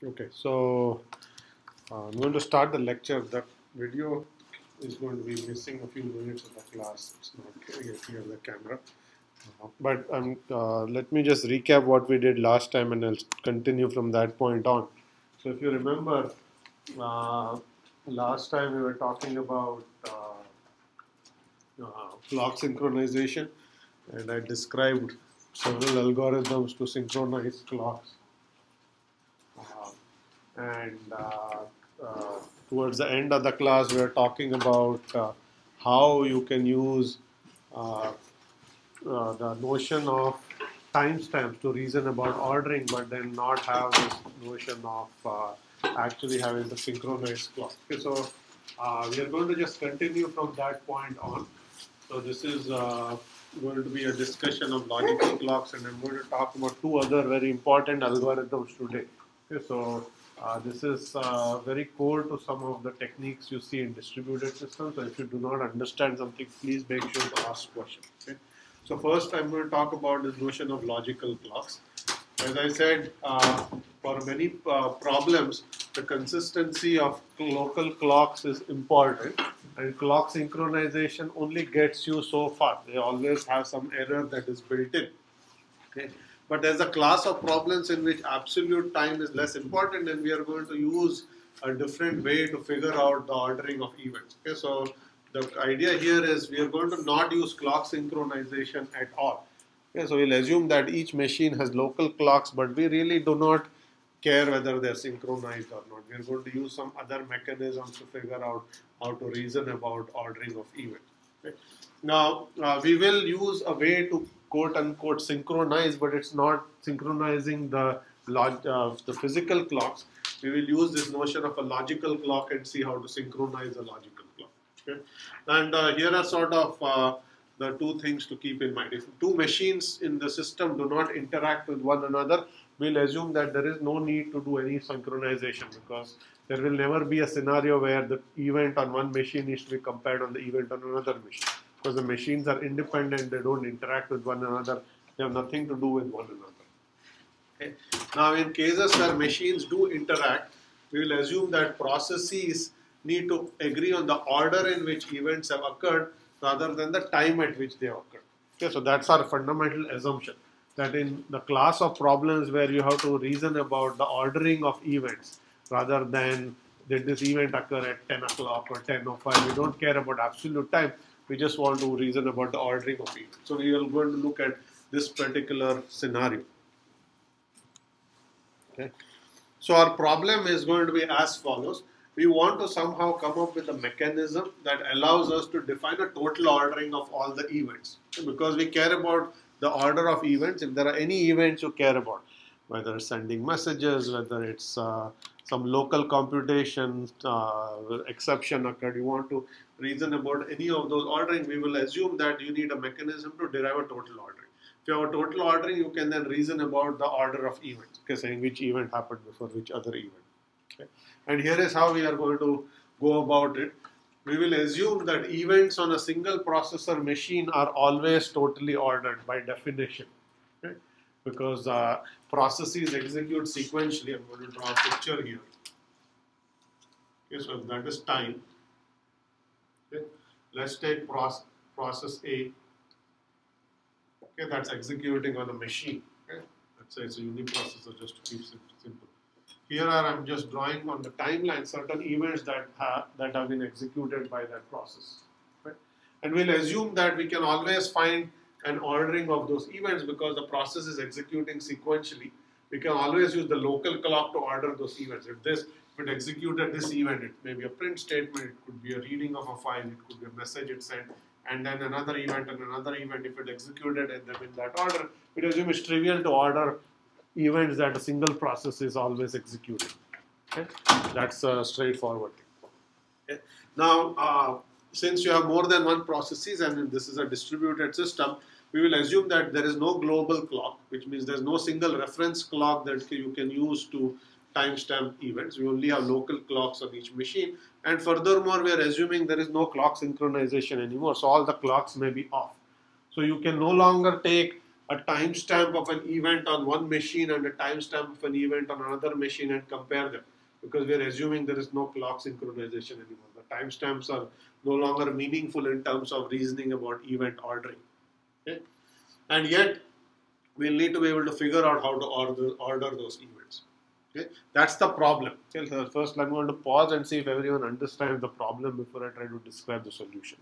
Okay, so I'm going to start the lecture. The video is going to be missing a few minutes of the class. It's not yet here on the camera. But let me just recap what we did last time and I'll continue from that point on. So if you remember, uh, last time we were talking about clock synchronization and I described several algorithms to synchronize clocks. Uh, and towards the end of the class, we are talking about how you can use uh, the notion of timestamps to reason about ordering, but then not have this notion of actually having the synchronized clock. Okay, so we are going to just continue from that point on. So this is going to be a discussion of logical clocks, and I'm going to talk about two other very important algorithms today. Okay, so this is very core to some of the techniques you see in distributed systems. So if you do not understand something, please make sure to ask questions. Okay? So first, I'm going to talk about this notion of logical clocks. As I said, for many problems, the consistency of local clocks is important, and clock synchronization only gets you so far. They always have some error that is built in. Okay. But there's a class of problems in which absolute time is less important, and we are going to use a different way to figure out the ordering of events. Okay, so the idea here is we are going to not use clock synchronization at all. Okay, so we'll assume that each machine has local clocks, but we really do not care whether they're synchronized or not. We are going to use some other mechanisms to figure out how to reason about ordering of events. Okay. Now, we will use a way to quote unquote synchronize, but it's not synchronizing the physical clocks. We will use this notion of a logical clock and see how to synchronize a logical clock. Okay? And here are sort of the two things to keep in mind. If two machines in the system do not interact with one another, we'll assume that there is no need to do any synchronization, because there will never be a scenario where the event on one machine needs to be compared on the event on another machine, because the machines are independent, they don't interact with one another, they have nothing to do with one another. Okay. Now, in cases where machines do interact, we will assume that processes need to agree on the order in which events have occurred rather than the time at which they occurred. Okay, so that's our fundamental assumption, that in the class of problems where you have to reason about the ordering of events rather than did this event occur at 10 o'clock or 10:05, we don't care about absolute time, we just want to reason about the ordering of events. So we are going to look at this particular scenario. Okay. So our problem is going to be as follows. We want to somehow come up with a mechanism that allows us to define a total ordering of all the events. Because we care about the order of events, if there are any events you care about, whether it's sending messages, whether it's some local computation exception occurred, you want to reason about any of those ordering, we will assume that you need a mechanism to derive a total ordering. If you have a total ordering, you can then reason about the order of events, okay, saying which event happened before which other event. Okay. And here is how we are going to go about it. We will assume that events on a single processor machine are always totally ordered by definition. Okay. Because processes execute sequentially. I'm going to draw a picture here. Okay, so that is time. Okay. Let's take process A. Okay, that's executing on a machine. Okay. Let's say it's a uniprocessor, just to keep it simple. Here I'm just drawing on the timeline certain events that have been executed by that process. Right? And we'll assume that we can always find an ordering of those events because the process is executing sequentially. We can always use the local clock to order those events. If it executed this event, it may be a print statement, it could be a reading of a file, it could be a message it sent, and then another event and another event. If it executed and them in that order, we assume it's trivial to order events that a single process is always executing. Okay? That's straightforward. Okay? Now, since you have more than one processes and this is a distributed system, we will assume that there is no global clock, which means there is no single reference clock that you can use to timestamp events. We only have local clocks on each machine. And furthermore, we are assuming there is no clock synchronization anymore. So all the clocks may be off. So you can no longer take a timestamp of an event on one machine and a timestamp of an event on another machine and compare them, because we are assuming there is no clock synchronization anymore. The timestamps are no longer meaningful in terms of reasoning about event ordering. Okay? And yet, we'll need to be able to figure out how to order those events. Okay? That's the problem. Okay, so first, I'm going to pause and see if everyone understands the problem before I try to describe the solution.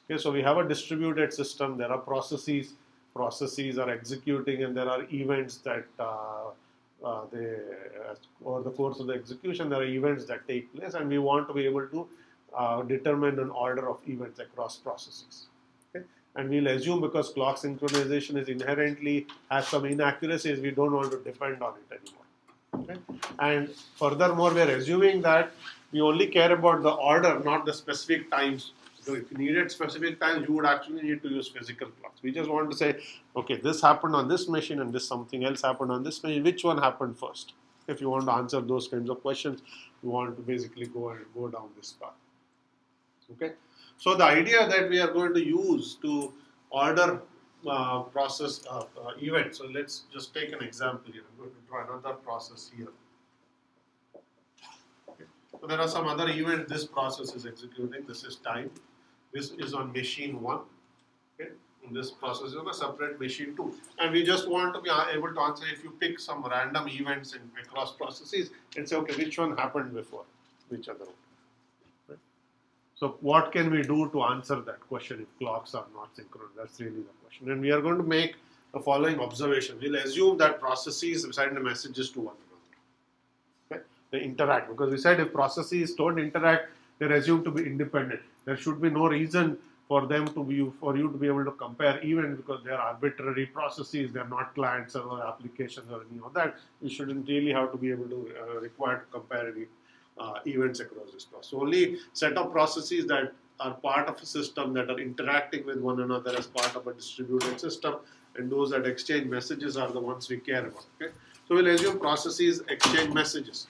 Okay, so we have a distributed system. There are processes. Processes are executing, and there are events that over the course of the execution, there are events that take place, and we want to be able to determine an order of events across processes. Okay? And we'll assume, because clock synchronization is inherently has some inaccuracies, we don't want to depend on it anymore. Okay? And furthermore, we are assuming that we only care about the order, not the specific times. So if you needed specific times, you would actually need to use physical clocks. We just want to say, okay, this happened on this machine and this something else happened on this machine. Which one happened first? If you want to answer those kinds of questions, you want to basically go down this path. Okay. So the idea that we are going to use to order process events. So let's just take an example here. I'm going to draw another process here. Okay. So there are some other events this process is executing. This is time. This is on machine 1. Okay. And this process is on a separate machine 2. And we just want to be able to answer if you pick some random events across processes and say, okay, which one happened before which other one. Right? So what can we do to answer that question if clocks are not synchronous? That's really the question. And we are going to make the following observation. We'll assume that processes send the messages to one another. Okay? They interact, because we said if processes don't interact, they're assumed to be independent. There should be no reason for them to be, for you to be able to compare events, because they are arbitrary processes. They're not client server applications or any of that. You shouldn't really have to be able to require to compare any events across this process. So only set of processes that are part of a system that are interacting with one another as part of a distributed system, and those that exchange messages are the ones we care about. Okay? So we'll assume processes exchange messages.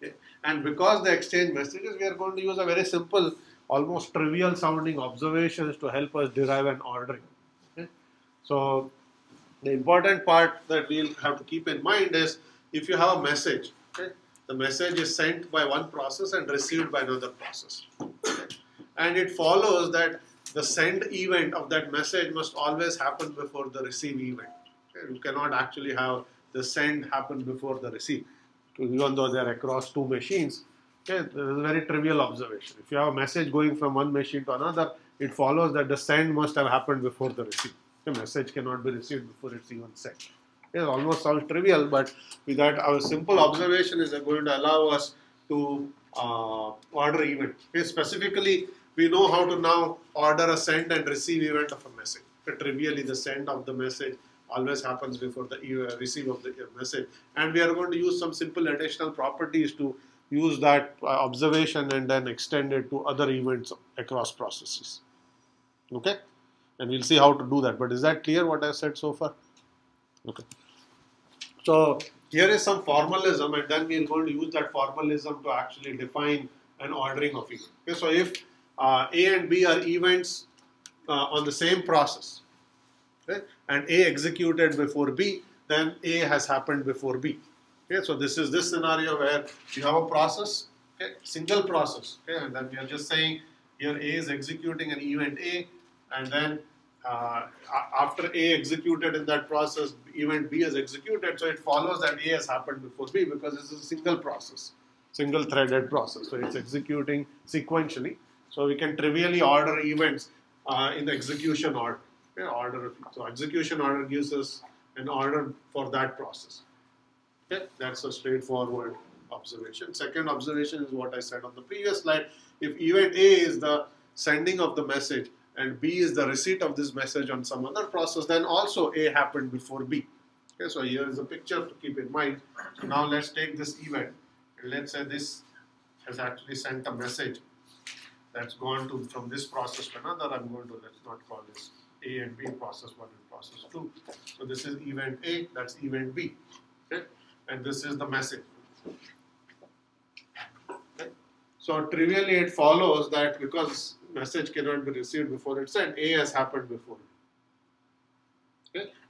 Okay? And because they exchange messages, we are going to use a very simple, almost trivial sounding observations to help us derive an ordering. Okay? So the important part that we'll have to keep in mind is, if you have a message, okay, the message is sent by one process and received by another process. Okay? And it follows that the send event of that message must always happen before the receive event. Okay? You cannot actually have the send happen before the receive, even though they are across two machines. Okay, this is a very trivial observation. If you have a message going from one machine to another, it follows that the send must have happened before the receive. The message cannot be received before it's even sent. It almost sounds trivial, but with that, our simple observation is going to allow us to order events. Okay, specifically, we know how to now order a send and receive event of a message. Okay, trivially, the send of the message always happens before the receive of the message. And we are going to use some simple additional properties to use that observation and then extend it to other events across processes. Okay? And we'll see how to do that. But is that clear what I said so far? Okay. So here is some formalism, and then we're going to use that formalism to actually define an ordering of events. Okay, so if A and B are events on the same process, okay, and A executed before B, then A has happened before B. Okay, so this is this scenario where you have a process, okay, single process, okay, and then we are just saying here A is executing an event A, and then after A executed in that process, event B is executed. So it follows that A has happened before B, because this is a single process, single threaded process. So it's executing sequentially. So we can trivially order events in the execution order. Okay, so execution order gives us an order for that process. Okay, that's a straightforward observation. Second observation is what I said on the previous slide. If event A is the sending of the message and B is the receipt of this message on some other process, then also A happened before B. Okay, so here is a picture to keep in mind. So now let's take this event, and let's say this has actually sent a message that's gone to from this process to another. I'm going to, let's not call this A and B, process 1 and process 2. So this is event A, that's event B. Okay? And this is the message. Okay? So trivially it follows that because message cannot be received before it's sent, A has happened before.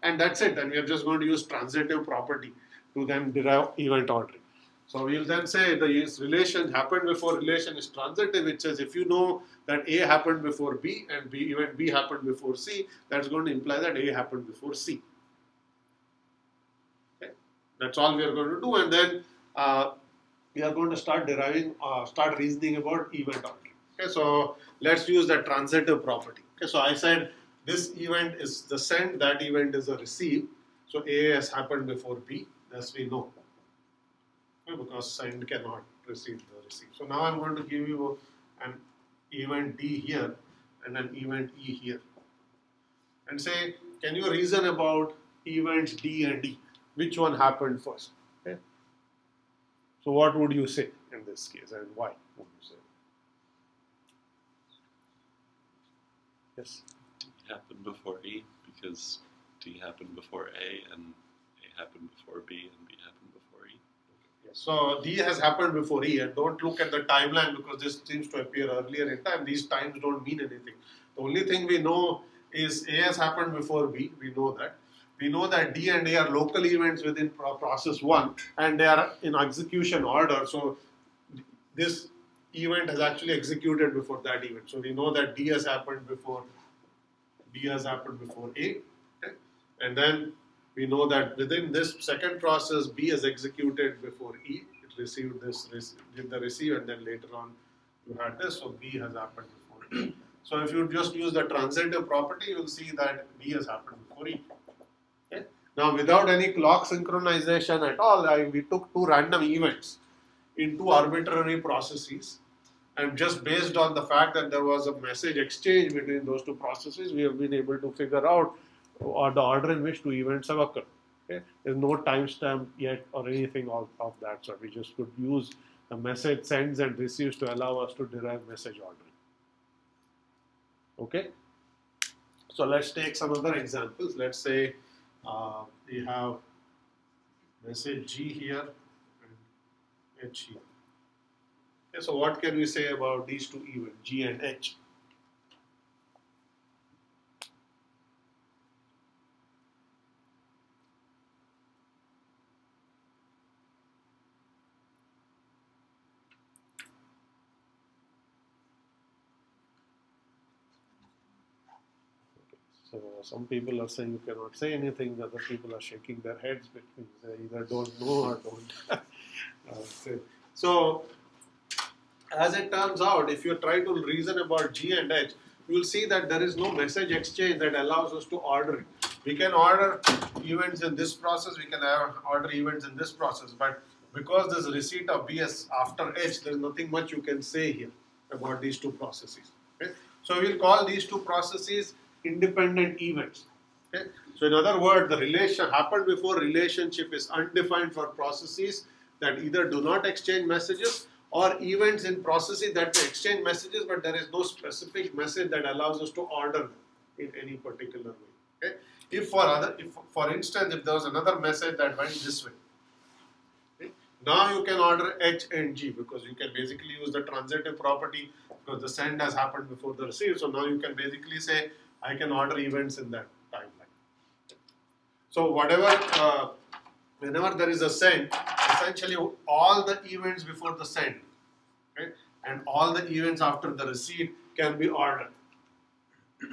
and that's it. And we are just going to use transitive property to then derive event ordering. So we'll then say the relation happened before relation is transitive, which says if you know that A happened before B and event B happened before C, that's going to imply that A happened before C. Okay? That's all we are going to do, and then we are going to start start reasoning about event ordering. Okay, so let's use the transitive property. Okay, so I said this event is the send, that event is the receive. So A has happened before B, as we know. Because send cannot receive the receive. So now I'm going to give you an event D here and an event E here. And say, can you reason about events D and E? Which one happened first? Okay. So what would you say in this case and why would you say? Yes? D happened before E because D happened before A and A happened before B and B happened before E. So D has happened before E, and don't look at the timeline because this seems to appear earlier in time. These times don't mean anything. The only thing we know is A has happened before B. We know that. We know that D and A are local events within process 1 and they are in execution order. So this event has actually executed before that event. So we know that D has happened before A. Okay? And then we know that within this second process, B is executed before E. It received this, did the receive, and then later on you had this. So B has happened before E. So if you just use the transitive property, you will see that B has happened before E. Okay? Now, without any clock synchronization at all, we took two random events in two arbitrary processes. And just based on the fact that there was a message exchange between those two processes, we have been able to figure out or the order in which two events have occurred. Okay? There's no timestamp yet or anything of that sort. We just could use the message sends and receives to allow us to derive message ordering. Okay? So let's take some other examples. Let's say we have message G here and H here. Okay, so what can we say about these two events, G and H? So some people are saying you cannot say anything, other people are shaking their heads, which means they either don't know or don't say. So as it turns out, if you try to reason about G and H, you will see that there is no message exchange that allows us to order it. We can order events in this process, we can order events in this process, but because this receipt of B is after H, there is nothing much you can say here about these two processes. Okay? So we will call these two processes independent events. Okay? So in other words, the relation happened before relationship is undefined for processes that either do not exchange messages or events in processes that they exchange messages, but there is no specific message that allows us to order them in any particular way. Okay? If for instance, if there was another message that went this way, okay? Now you can order H and G because you can basically use the transitive property because the send has happened before the receive. So now you can basically say, I can order events in that timeline. So whenever there is a send, essentially all the events before the send, okay, and all the events after the receive can be ordered.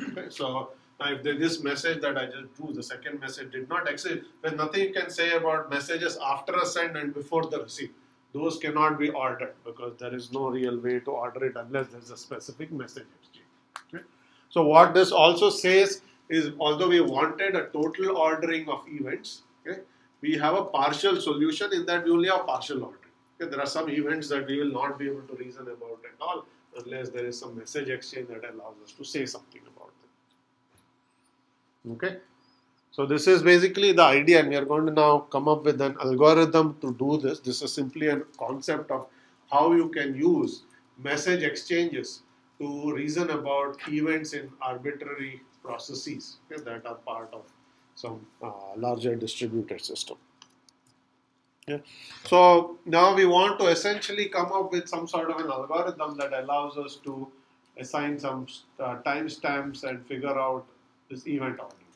Okay, so now if this message that I just drew, the second message did not exist, there's nothing you can say about messages after a send and before the receive. Those cannot be ordered because there is no real way to order it unless there's a specific message exchange. Okay? So what this also says is, although we wanted a total ordering of events, okay, we have a partial solution in that we only have partial ordering. Okay, there are some events that we will not be able to reason about at all unless there is some message exchange that allows us to say something about them. Okay, so this is basically the idea, and we are going to now come up with an algorithm to do this. This is simply a concept of how you can use message exchanges to reason about events in arbitrary processes, okay, that are part of some larger distributed system. Yeah. So now we want to essentially come up with some sort of an algorithm that allows us to assign some timestamps and figure out this event ordering.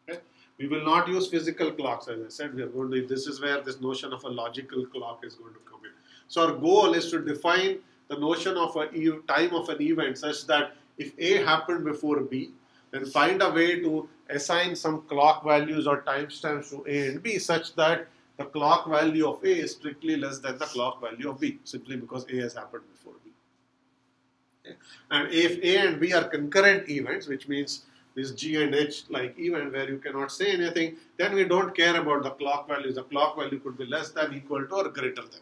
Okay. We will not use physical clocks, as I said. We are going to. This is where this notion of a logical clock is going to come in. So our goal is to define the notion of a time of an event such that if A happened before B, then find a way to assign some clock values or timestamps to A and B such that the clock value of A is strictly less than the clock value of B, simply because A has happened before B. Okay. And if A and B are concurrent events, which means this G and H like event where you cannot say anything, then we don't care about the clock values. The clock value could be less than, equal to, or greater than.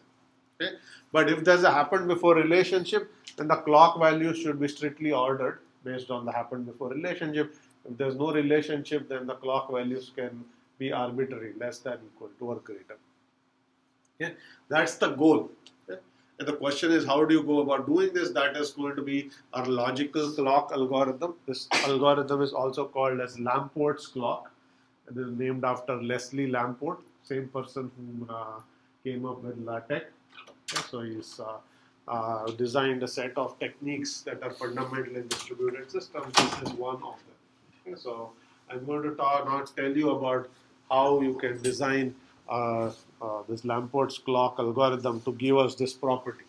Okay? But if there's a happened before relationship, then the clock value should be strictly ordered based on the happened before relationship. If there's no relationship, then the clock values can be arbitrary, less than, equal to, or greater. Yeah, that's the goal. Okay? And the question is, how do you go about doing this? That is going to be our logical clock algorithm. This algorithm is also called as Lamport's clock. It is named after Leslie Lamport, same person who came up with LaTeX. Okay, so he's designed a set of techniques that are fundamental in distributed systems. This is one of them. Okay, so I'm going to now tell you about how you can design this Lamport's clock algorithm to give us this property.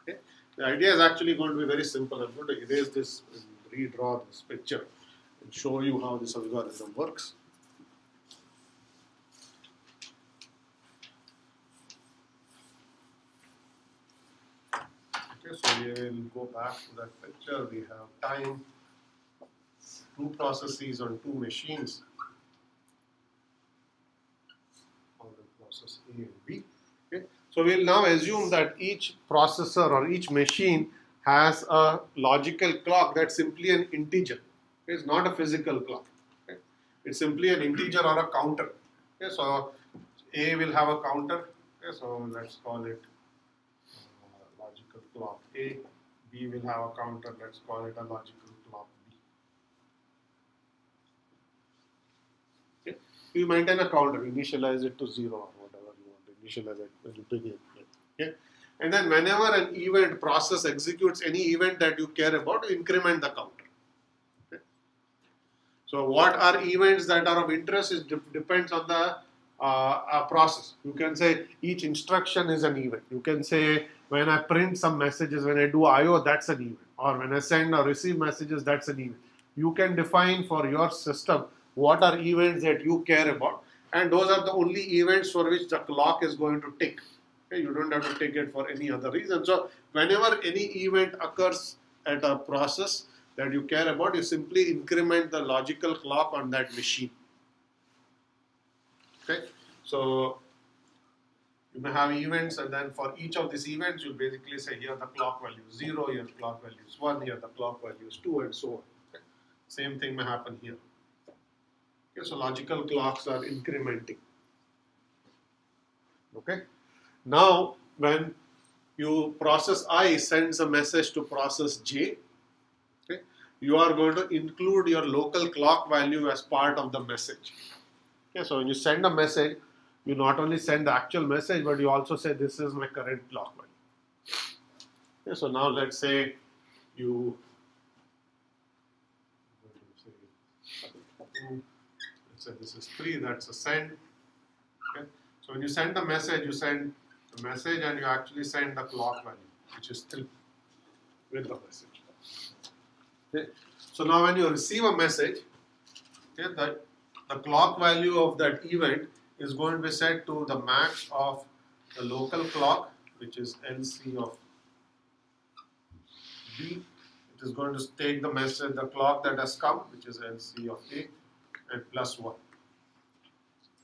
Okay? The idea is actually going to be very simple. I'm going to erase this and redraw this picture and show you how this algorithm works. Okay, so we will go back to that picture. We have time, two processes on two machines. On the process A and B. Okay. So we'll now assume that each processor or each machine has a logical clock that's simply an integer. Okay. It's not a physical clock. Okay. It's simply an integer or a counter. Okay. So A will have a counter. Okay. So let's call it logical clock A. B will have a counter. Let's call it a logical clock B. Okay. You maintain a counter, initialize it to 0 or whatever you want to initialize it at the beginning. Okay. And then whenever an event process executes any event that you care about, you increment the counter. Okay. So what are events that are of interest is depends on the process. You can say each instruction is an event. You can say when I print some messages, when I do I/O, that's an event. Or when I send or receive messages, that's an event. You can define for your system what are events that you care about, and those are the only events for which the clock is going to tick. Okay, you don't have to take it for any other reason. So whenever any event occurs at a process that you care about, you simply increment the logical clock on that machine. Okay, so you may have events, and then for each of these events, you basically say here the clock value is 0, here the clock value is 1, here the clock value is 2, and so on. Okay. Same thing may happen here. Okay, so logical clocks are incrementing. Okay. Now, when you process I sends a message to process J, okay, you are going to include your local clock value as part of the message. Okay, so when you send a message, you not only send the actual message, but you also say this is my current clock value. Okay, so now let's say you let's say this is 3, that's a send. Okay, so when you send the message, you send the message and you actually send the clock value, which is 3 with the message. Okay, so now when you receive a message, okay, that the clock value of that event is going to be set to the max of the local clock, which is LC of B. It is going to take the message, the clock that has come, which is LC of A, and plus 1.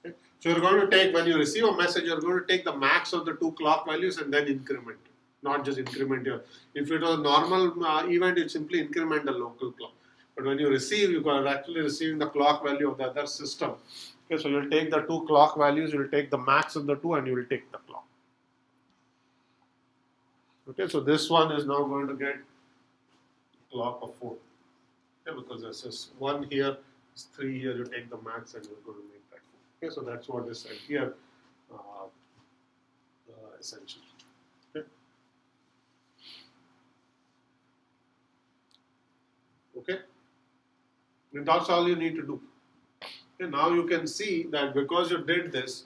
Okay. So you're going to take, when you receive a message, you're going to take the max of the two clock values and then increment it. Not just increment your. If it was a normal event, you simply increment the local clock. But when you receive, you are actually receiving the clock value of the other system. Okay, so you'll take the two clock values, you'll take the max of the two, and you will take the clock. Okay, so this one is now going to get clock of 4. Okay, because this is 1 here, it's 3 here, you take the max and you're going to make that 4. Okay, so that's what is said here, essentially. Okay. Okay, and that's all you need to do. Okay, now you can see that because you did this,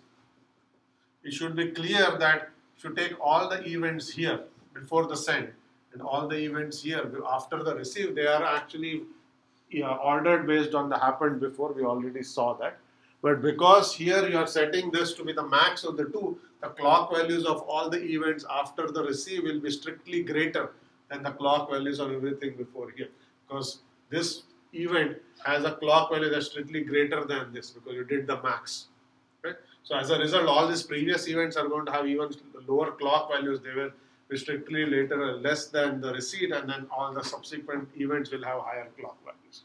it should be clear that you should take all the events here before the send and all the events here after the receive. They are actually ordered based on the happened before. We already saw that. But because here you are setting this to be the max of the two, the clock values of all the events after the receive will be strictly greater than the clock values of everything before here. Because this event has a clock value that's strictly greater than this because you did the max. Okay? So as a result, all these previous events are going to have even lower clock values. They will be strictly later less than the receipt, and then all the subsequent events will have higher clock values.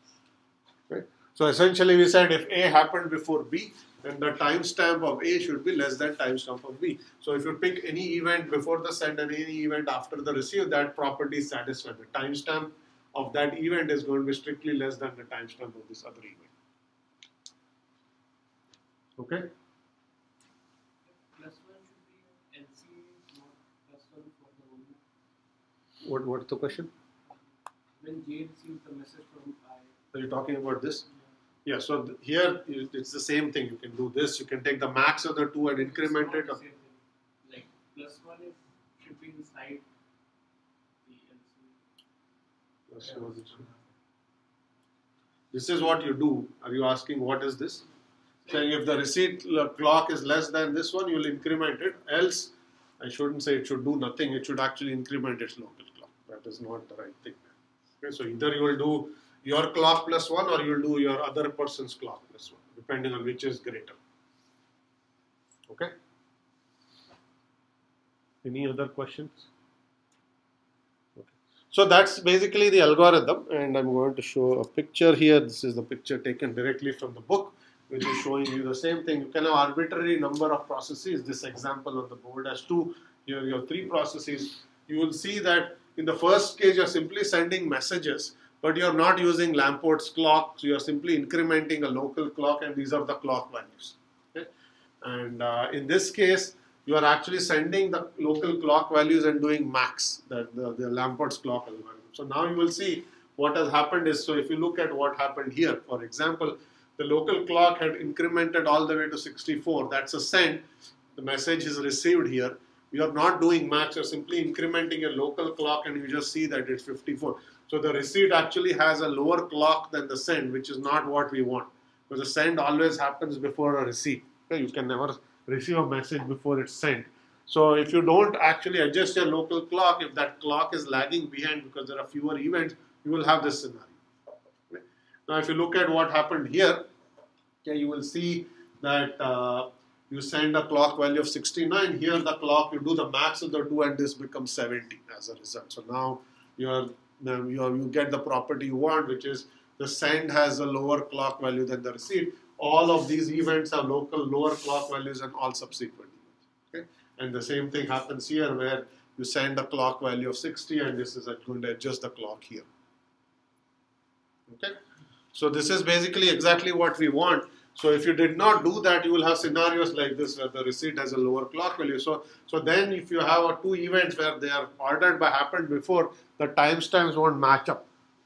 Right? So essentially we said if A happened before B, then the timestamp of A should be less than timestamp of B. So if you pick any event before the send and any event after the receive, that property is satisfied. The timestamp of that event is going to be strictly less than the timestamp of this other event. Okay? Plus one should be LC, not plus one for the owner. What's the question? When J receives the message from I. Are you talking about this? Yeah, so here it's the same thing. You can do this. You can take the max of the two and increment it. Like plus one should be inside the LC. This is what you do. Are you asking what is this? Saying if the receipt clock is less than this one, you will increment it. Else, I shouldn't say it should do nothing. It should actually increment its local clock. That is not the right thing. Okay, so either you will do your clock plus one or you will do your other person's clock plus one, depending on which is greater. Okay? Any other questions? Okay. So that's basically the algorithm, and I'm going to show a picture here. This is the picture taken directly from the book, which is showing you the same thing. You can have arbitrary number of processes. This example on the board has two. Here you have three processes. You will see that in the first case, you're simply sending messages, but you're not using Lamport's clock. So you're simply incrementing a local clock, and these are the clock values. Okay? And in this case, you are actually sending the local clock values and doing max, the Lamport's clock algorithm. So now you will see what has happened is, so if you look at what happened here, for example, the local clock had incremented all the way to 64. That's a send. The message is received here. You are not doing max, you're simply incrementing a local clock and you just see that it's 54. So the receipt actually has a lower clock than the send, which is not what we want. Because the send always happens before a receipt. Okay? You can never receive a message before it's sent. So if you don't actually adjust your local clock, if that clock is lagging behind because there are fewer events, you will have this scenario. Okay? Now if you look at what happened here, okay, you will see that you send a clock value of 69. Here the clock, you do the max of the two and this becomes 70 as a result. So now you get the property you want, which is the send has a lower clock value than the receipt. All of these events have local lower clock values and all subsequent events. Okay? And the same thing happens here where you send a clock value of 60 and this is going to adjust the clock here. Okay? So this is basically exactly what we want. So if you did not do that, you will have scenarios like this where the receipt has a lower clock value. So then if you have two events where they are ordered by happened before, the timestamps won't match up.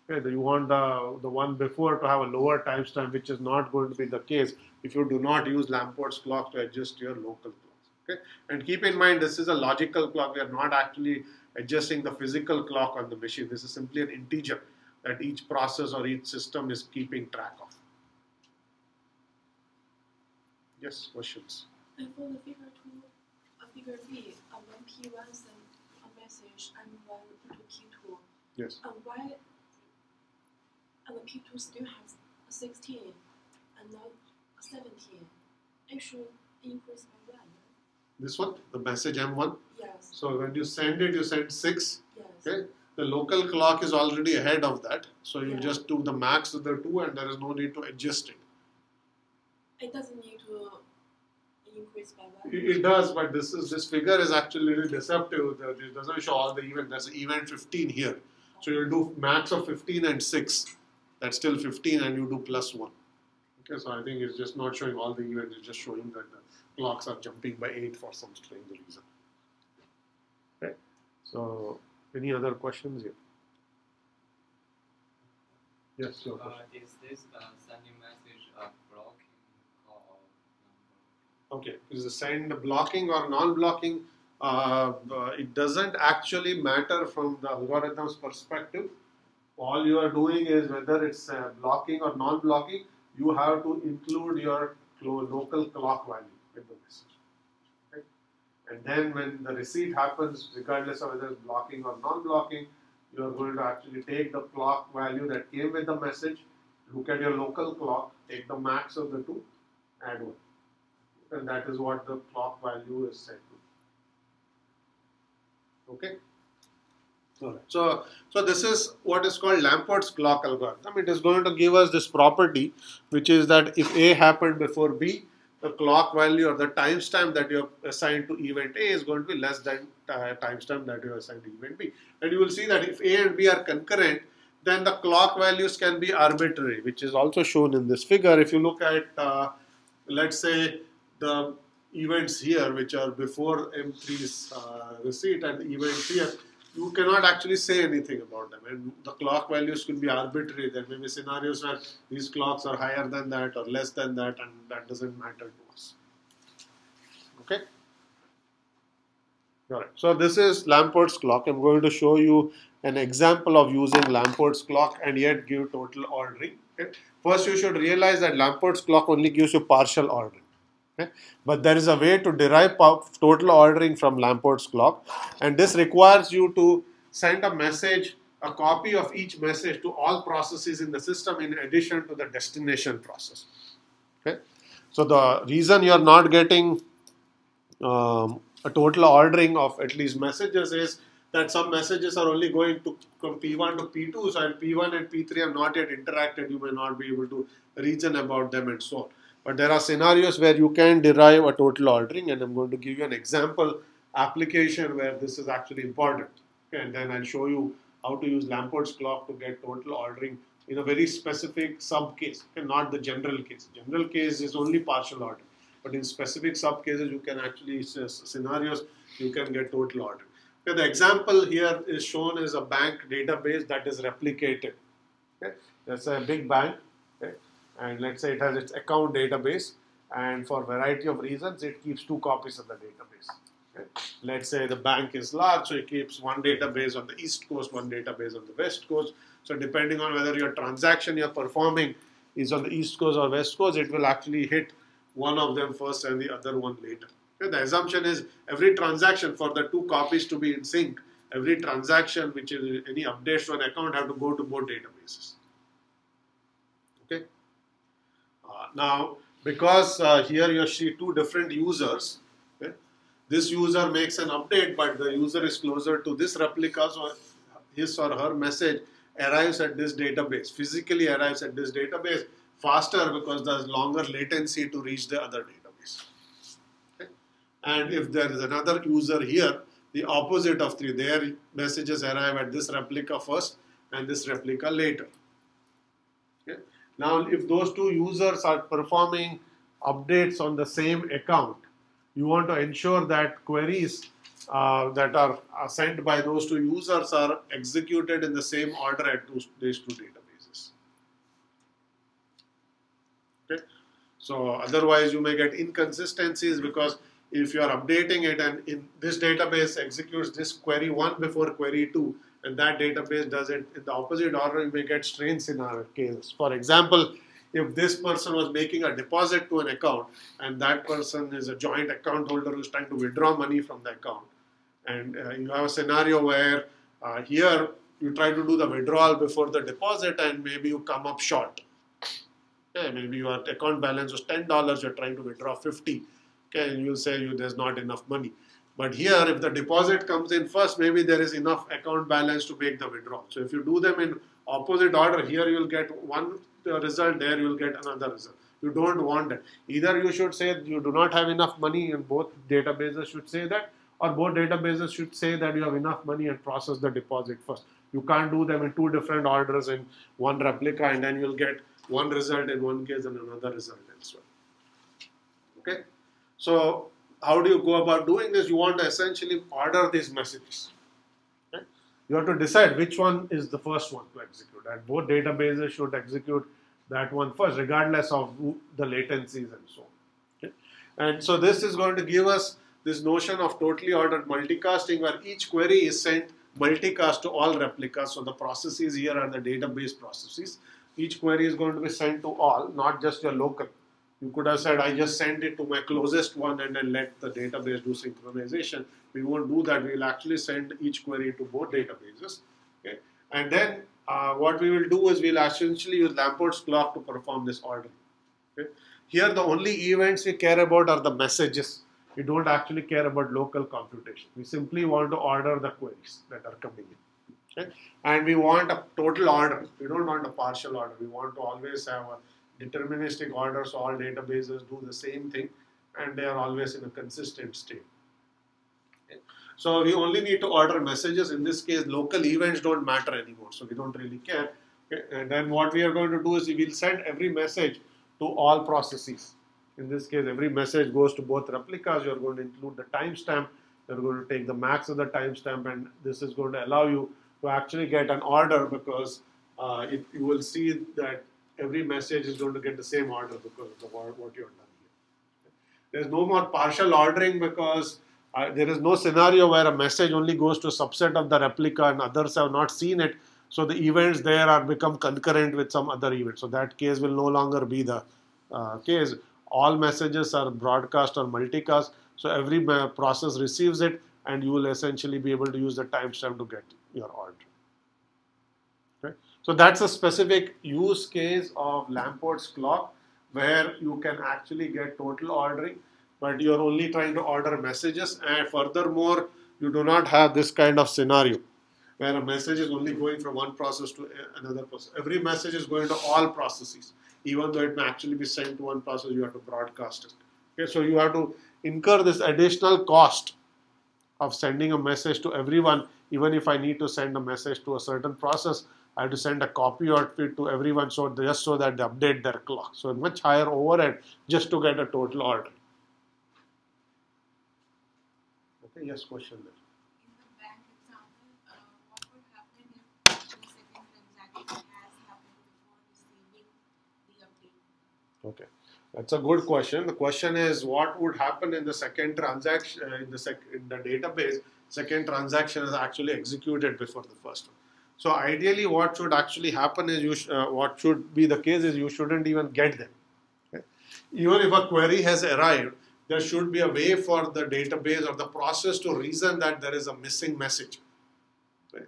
Okay, you want the one before to have a lower timestamp, which is not going to be the case if you do not use Lamport's clock to adjust your local clocks. Okay, and keep in mind this is a logical clock. We are not actually adjusting the physical clock on the machine. This is simply an integer that each process or each system is keeping track of. Yes, questions? And for the figure 2, figure B, when P1 sends a message and when P2, Yes. Why and the P2 still has 16 and not 17? It should increase by 1. This one, the message M1. Yes. So when you send it, you send 6. Yes. Okay. The local clock is already ahead of that. So you Yeah. just do the max of the 2 and there is no need to adjust it. It doesn't need to increase by 1. It does, but this figure is actually a little deceptive. It doesn't show all the events. There's event 15 here. So you'll do max of 15 and 6. That's still 15 and you do plus 1. Okay, so I think it's just not showing all the events. It's just showing that the clocks are jumping by 8 for some strange reason. Okay, so any other questions here? Yes, your question. Is this sending message blocking Okay, is the send blocking or non-blocking? It doesn't actually matter from the algorithm's perspective. All you are doing is whether it's blocking or non-blocking, you have to include your local clock value with the message. Okay? And then when the receipt happens, regardless of whether it's blocking or non-blocking, you are going to actually take the clock value that came with the message, look at your local clock, take the max of the two, add one. And that is what the clock value is set to. Okay? Alright. So this is what is called Lampert's clock algorithm. It is going to give us this property, which is that if A happened before B, the clock value or the timestamp that you have assigned to event A is going to be less than timestamp that you have assigned to event B. And you will see that if A and B are concurrent, then the clock values can be arbitrary, which is also shown in this figure. If you look at, let's say, the events here, which are before M3's receipt, and the events here, you cannot actually say anything about them, and the clock values could be arbitrary. There may be scenarios where these clocks are higher than that or less than that, and that doesn't matter to us. Okay? Alright, so this is Lampert's clock. I'm going to show you an example of using Lampert's clock and yet give total ordering. Okay? First, you should realize that Lampert's clock only gives you partial ordering. Okay? But there is a way to derive total ordering from Lampert's clock, and this requires you to send a message, a copy of each message to all processes in the system in addition to the destination process. Okay? So the reason you are not getting a total ordering of at least messages is that some messages are only going to from P1 to P2, so if P1 and P3 have not yet interacted, you may not be able to reason about them and so on. But there are scenarios where you can derive a total ordering, and I'm going to give you an example application where this is actually important. Okay, and then I'll show you how to use Lampert's clock to get total ordering in a very specific sub case, okay, not the general case. General case is only partial ordering, but in specific sub cases, you can actually scenarios you can get total ordering. Okay, the example here is shown as a bank database that is replicated. Okay, that's a big bank. Okay. And let's say it has its account database, and for a variety of reasons it keeps two copies of the database. Okay. Let's say the bank is large, so it keeps one database on the east coast, one database on the west coast. So depending on whether your transaction you're performing is on the east coast or west coast, it will actually hit one of them first and the other one later. Okay. The assumption is every transaction, for the two copies to be in sync, every transaction which is any updates to an account have to go to both databases. Okay. Now, because here you see two different users, okay, this user makes an update, but the user is closer to this replica, so his or her message arrives at this database, physically arrives at this database faster because there's longer latency to reach the other database. Okay. And if there is another user here, the opposite of three, their messages arrive at this replica first and this replica later. Okay. Now, if those two users are performing updates on the same account, you want to ensure that queries that are sent by those two users are executed in the same order at these two databases. Okay. So otherwise you may get inconsistencies, because if you are updating it and in this database executes this query 1 before query 2, and that database does it in the opposite order, you may get strange scenario cases. For example, if this person was making a deposit to an account and that person is a joint account holder who's trying to withdraw money from the account, and you have a scenario where here you try to do the withdrawal before the deposit and maybe you come up short. Okay, maybe your account balance was $10, you're trying to withdraw 50. Okay, and you'll say there's not enough money. But here, if the deposit comes in first, maybe there is enough account balance to make the withdrawal. So if you do them in opposite order, here you'll get one result, there you'll get another result. You don't want that. Either you should say you do not have enough money, and both databases should say that, or both databases should say that you have enough money and process the deposit first. You can't do them in two different orders in one replica, and then you'll get one result in one case and another result elsewhere. Okay? So how do you go about doing this? You want to essentially order these messages. Okay? You have to decide which one is the first one to execute, and both databases should execute that one first, regardless of the latencies and so on. Okay? And so this is going to give us this notion of totally ordered multicasting, where each query is sent multicast to all replicas. So the processes here are the database processes. Each query is going to be sent to all, not just your local. You could have said, I just send it to my closest one and then let the database do synchronization. We won't do that. We will actually send each query to both databases. Okay? And then what we will do is we'll essentially use Lamport's clock to perform this ordering. Okay? Here, the only events we care about are the messages. We don't actually care about local computation. We simply want to order the queries that are coming in. Okay? And we want a total order. We don't want a partial order. We want to always have a deterministic order, so all databases do the same thing and they are always in a consistent state. Okay? So we only need to order messages. In this case, local events don't matter anymore, so we don't really care. Okay? And then what we are going to do is we will send every message to all processes. In this case, every message goes to both replicas. You're going to include the timestamp. You're going to take the max of the timestamp, and this is going to allow you to actually get an order, because you will see that every message is going to get the same order because of what you have done here. There's no more partial ordering, because there is no scenario where a message only goes to a subset of the replica and others have not seen it. So the events there are become concurrent with some other event. So that case will no longer be the case. All messages are broadcast or multicast. So every process receives it, and you will essentially be able to use the timestamp to get your order. Okay? So that's a specific use case of Lamport's clock, where you can actually get total ordering, but you're only trying to order messages. And furthermore, you do not have this kind of scenario where a message is only going from one process to another process. Every message is going to all processes. Even though it may actually be sent to one process, you have to broadcast it. Okay, so you have to incur this additional cost of sending a message to everyone. Even if I need to send a message to a certain process, I have to send a copy of it to everyone, so just so that they update their clock. So a much higher overhead just to get a total order. Okay, yes, question there. In the bank example, what would happen if the second transaction has happened before receiving the update? Okay, that's a good question. The question is, what would happen in the second transaction in the database? Second transaction is actually executed before the first one. So ideally, what should actually happen is what should be the case is you shouldn't even get them. Okay? Even if a query has arrived, there should be a way for the database or the process to reason that there is a missing message, okay?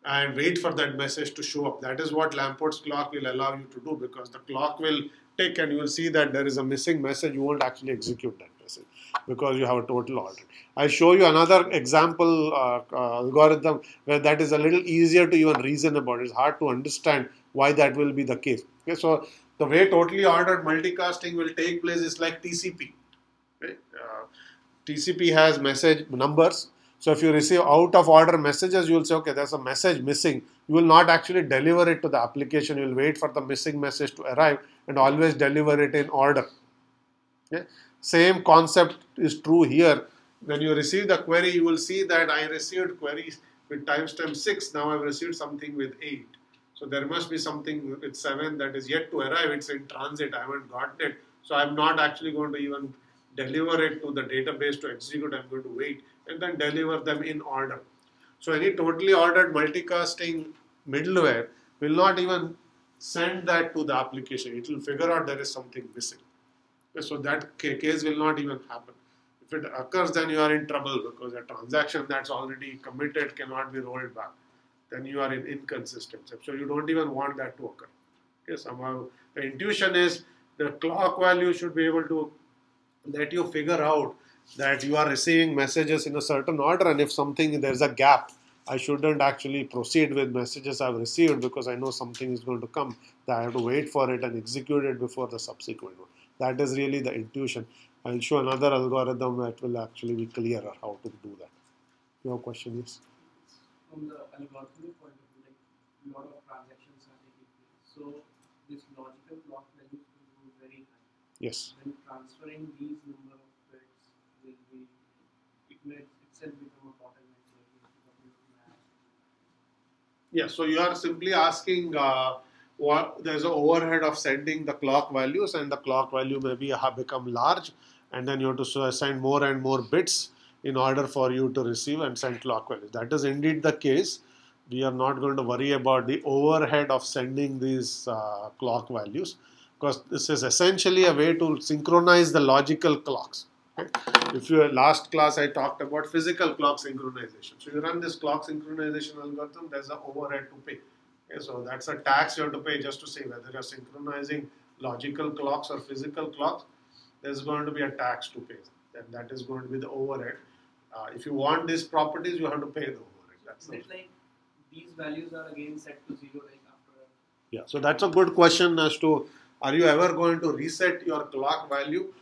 And wait for that message to show up. That is what Lamport's clock will allow you to do, because the clock will tick and you will see that there is a missing message. You won't actually execute that message because you have a total order. I'll show you another example algorithm where that is a little easier to even reason about. It's hard to understand why that will be the case. Okay, so the way totally ordered multicasting will take place is like TCP. Okay? TCP has message numbers. So if you receive out of order messages, you will say, okay, there's a message missing. You will not actually deliver it to the application. You will wait for the missing message to arrive and always deliver it in order. Okay? Same concept is true here. When you receive the query, you will see that I received queries with timestamp 6. Now I've received something with 8. So there must be something with 7 that is yet to arrive. It's in transit. I haven't gotten it. So I'm not actually going to even deliver it to the database to execute. I'm going to wait and then deliver them in order. So any totally ordered multicasting middleware will not even send that to the application. It will figure out there is something missing. Okay, so that case will not even happen. If it occurs, then you are in trouble, because a transaction that's already committed cannot be rolled back. Then you are in inconsistency. So you don't even want that to occur. Okay, somehow the intuition is the clock value should be able to let you figure out that you are receiving messages in a certain order, and if there's a gap, I shouldn't actually proceed with messages I've received because I know something is going to come. That I have to wait for it and execute it before the subsequent one. That is really the intuition. I'll show another algorithm that will actually be clearer how to do that. Your question is? From the algorithmic point of view, like a lot of transactions are taking place. So this logical clock value will be very high. Yes. When transferring these number of bits will be, it may itself become a bottleneck. Yeah, so you are simply asking there's an overhead of sending the clock values, and the clock value maybe have become large, and then you have to send more and more bits in order for you to receive and send clock values. That is indeed the case. We are not going to worry about the overhead of sending these clock values, because this is essentially a way to synchronize the logical clocks. Okay? If you last class I talked about physical clock synchronization. So you run this clock synchronization algorithm, there's an overhead to pay. Okay? So that's a tax you have to pay just to say whether you're synchronizing logical clocks or physical clocks. There's going to be a tax to pay. And that is going to be the overhead. If you want these properties, you have to pay the overhead. That's Is it like these values are again set to 0 like after? Yeah, so that's a good question as to, are you ever going to reset your clock value?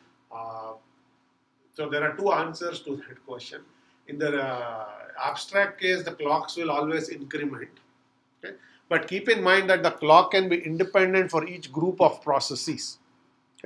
So there are two answers to that question. In the abstract case, the clocks will always increment. Okay? But keep in mind that the clock can be independent for each group of processes.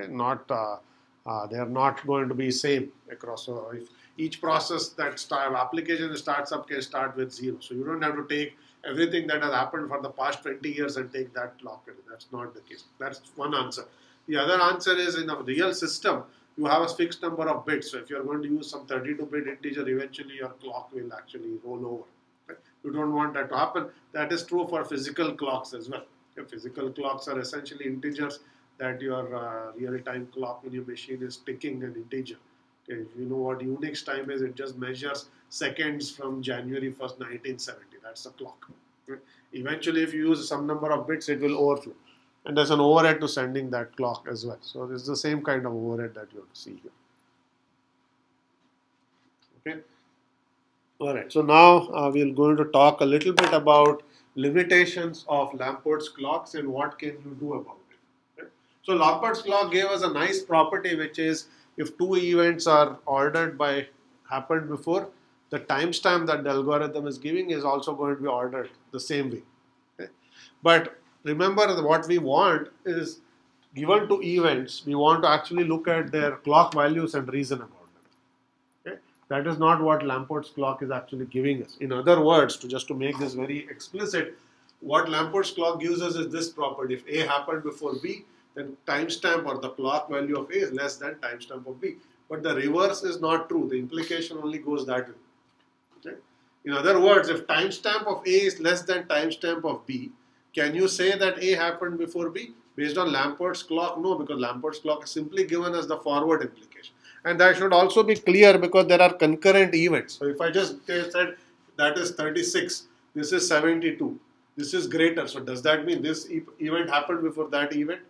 Okay? They are not going to be same across. So if each process that application starts up can start with 0. So you don't have to take everything that has happened for the past 20 years and take that clock. That's not the case. That's one answer. The other answer is, in a real system, you have a fixed number of bits. So if you're going to use some 32-bit integer, eventually your clock will actually roll over. Okay? You don't want that to happen. That is true for physical clocks as well. Okay? Physical clocks are essentially integers that your real-time clock in your machine is ticking an integer. Okay? If you know what Unix time is, it just measures seconds from January 1st, 1970. That's the clock. Okay? Eventually, if you use some number of bits, it will overflow. And there's an overhead to sending that clock as well. So it's the same kind of overhead that you have to see here. Okay. All right. So now we're going to talk a little bit about limitations of Lampert's clocks and what can you do about it. Okay? So Lampert's clock gave us a nice property, which is if two events are ordered by happened before, the timestamp that the algorithm is giving is also going to be ordered the same way. Okay? But remember that what we want is, given two events, we want to actually look at their clock values and reason about them. Okay? That is not what Lampert's clock is actually giving us. In other words, just to make this very explicit, what Lampert's clock gives us is this property. If A happened before B, then timestamp or the clock value of A is less than timestamp of B. But the reverse is not true. The implication only goes that way. Okay? In other words, if timestamp of A is less than timestamp of B, can you say that A happened before B? Based on Lampert's clock, no, because Lampert's clock is simply given as the forward implication. And that should also be clear because there are concurrent events. So if I just said that is 36, this is 72, this is greater. So does that mean this event happened before that event?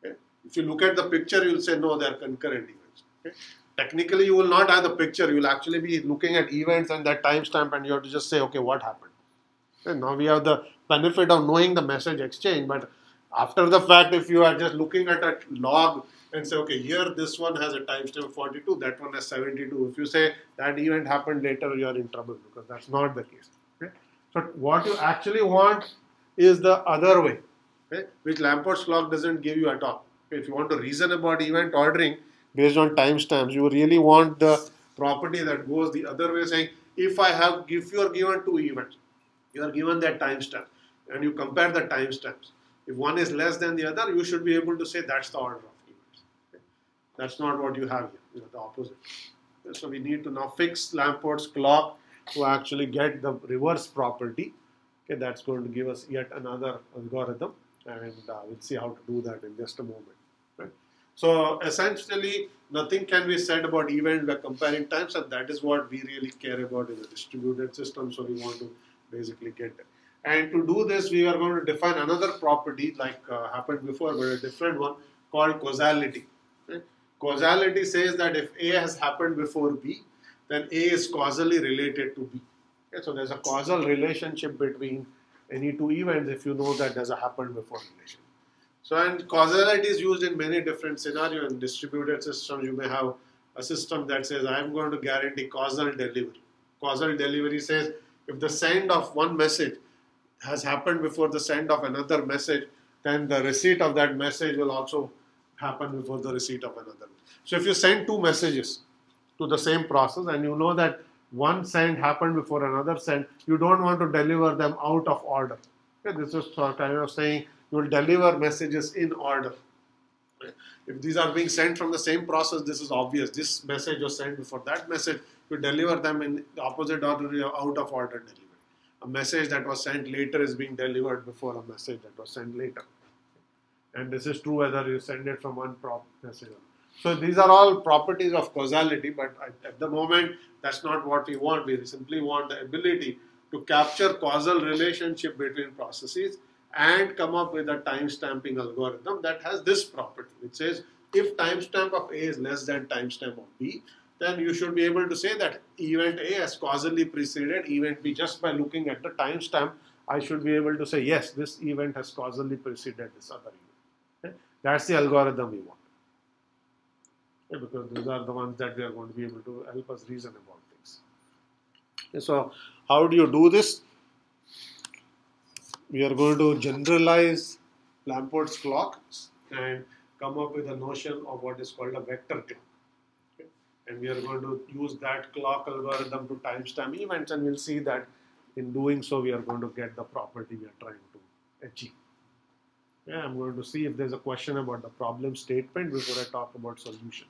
Okay. If you look at the picture, you will say no, they are concurrent events. Okay. Technically, you will not have the picture. You will actually be looking at events and that timestamp, and you have to just say, okay, what happened? Okay. Now we have the benefit of knowing the message exchange, but after the fact, if you are just looking at a log and say, okay, here this one has a timestamp 42, that one has 72. If you say that event happened later, you are in trouble because that's not the case. Okay? So what you actually want is the other way, okay? Which Lampert's clock doesn't give you at all. Okay? If you want to reason about event ordering based on timestamps, you really want the property that goes the other way, saying if you are given two events, you are given that timestamp, and you compare the timestamps. If one is less than the other, you should be able to say that's the order of events. Okay? That's not what you have here. You know, the opposite. Okay? So we need to now fix Lampert's clock to actually get the reverse property. Okay, that's going to give us yet another algorithm, and we'll see how to do that in just a moment. Okay? So essentially, nothing can be said about event by comparing times, and that is what we really care about in a distributed system. So we want to basically get there. And to do this, we are going to define another property like happened before, but a different one called causality. Okay? Causality says that if A has happened before B, then A is causally related to B. Okay? So there's a causal relationship between any two events if you know that there's a happened before relation. So, and causality is used in many different scenarios. In distributed systems, you may have a system that says, I'm going to guarantee causal delivery. Causal delivery says, if the send of one message has happened before the send of another message, then the receipt of that message will also happen before the receipt of another. So if you send two messages to the same process and you know that one send happened before another send, you don't want to deliver them out of order. Okay, this is kind of saying you will deliver messages in order. If these are being sent from the same process, this is obvious. This message was sent before that message. You deliver them in the opposite order, you out of order delivery. A message that was sent later is being delivered before a message that was sent later. And this is true whether you send it from one message. So these are all properties of causality, but at the moment, that's not what we want. We simply want the ability to capture causal relationship between processes and come up with a time-stamping algorithm that has this property, which says if timestamp of A is less than timestamp of B, then you should be able to say that event A has causally preceded event B. Just by looking at the timestamp, I should be able to say, yes, this event has causally preceded this other event. Okay? That's the algorithm we want. Okay? Because these are the ones that we are going to be able to help us reason about things. Okay? So how do you do this? We are going to generalize Lamport's clock and come up with a notion of what is called a vector clock. Okay? And we are going to use that clock algorithm to timestamp events, and we'll see that in doing so we are going to get the property we are trying to achieve. Yeah, I'm going to see if there's a question about the problem statement before I talk about solution.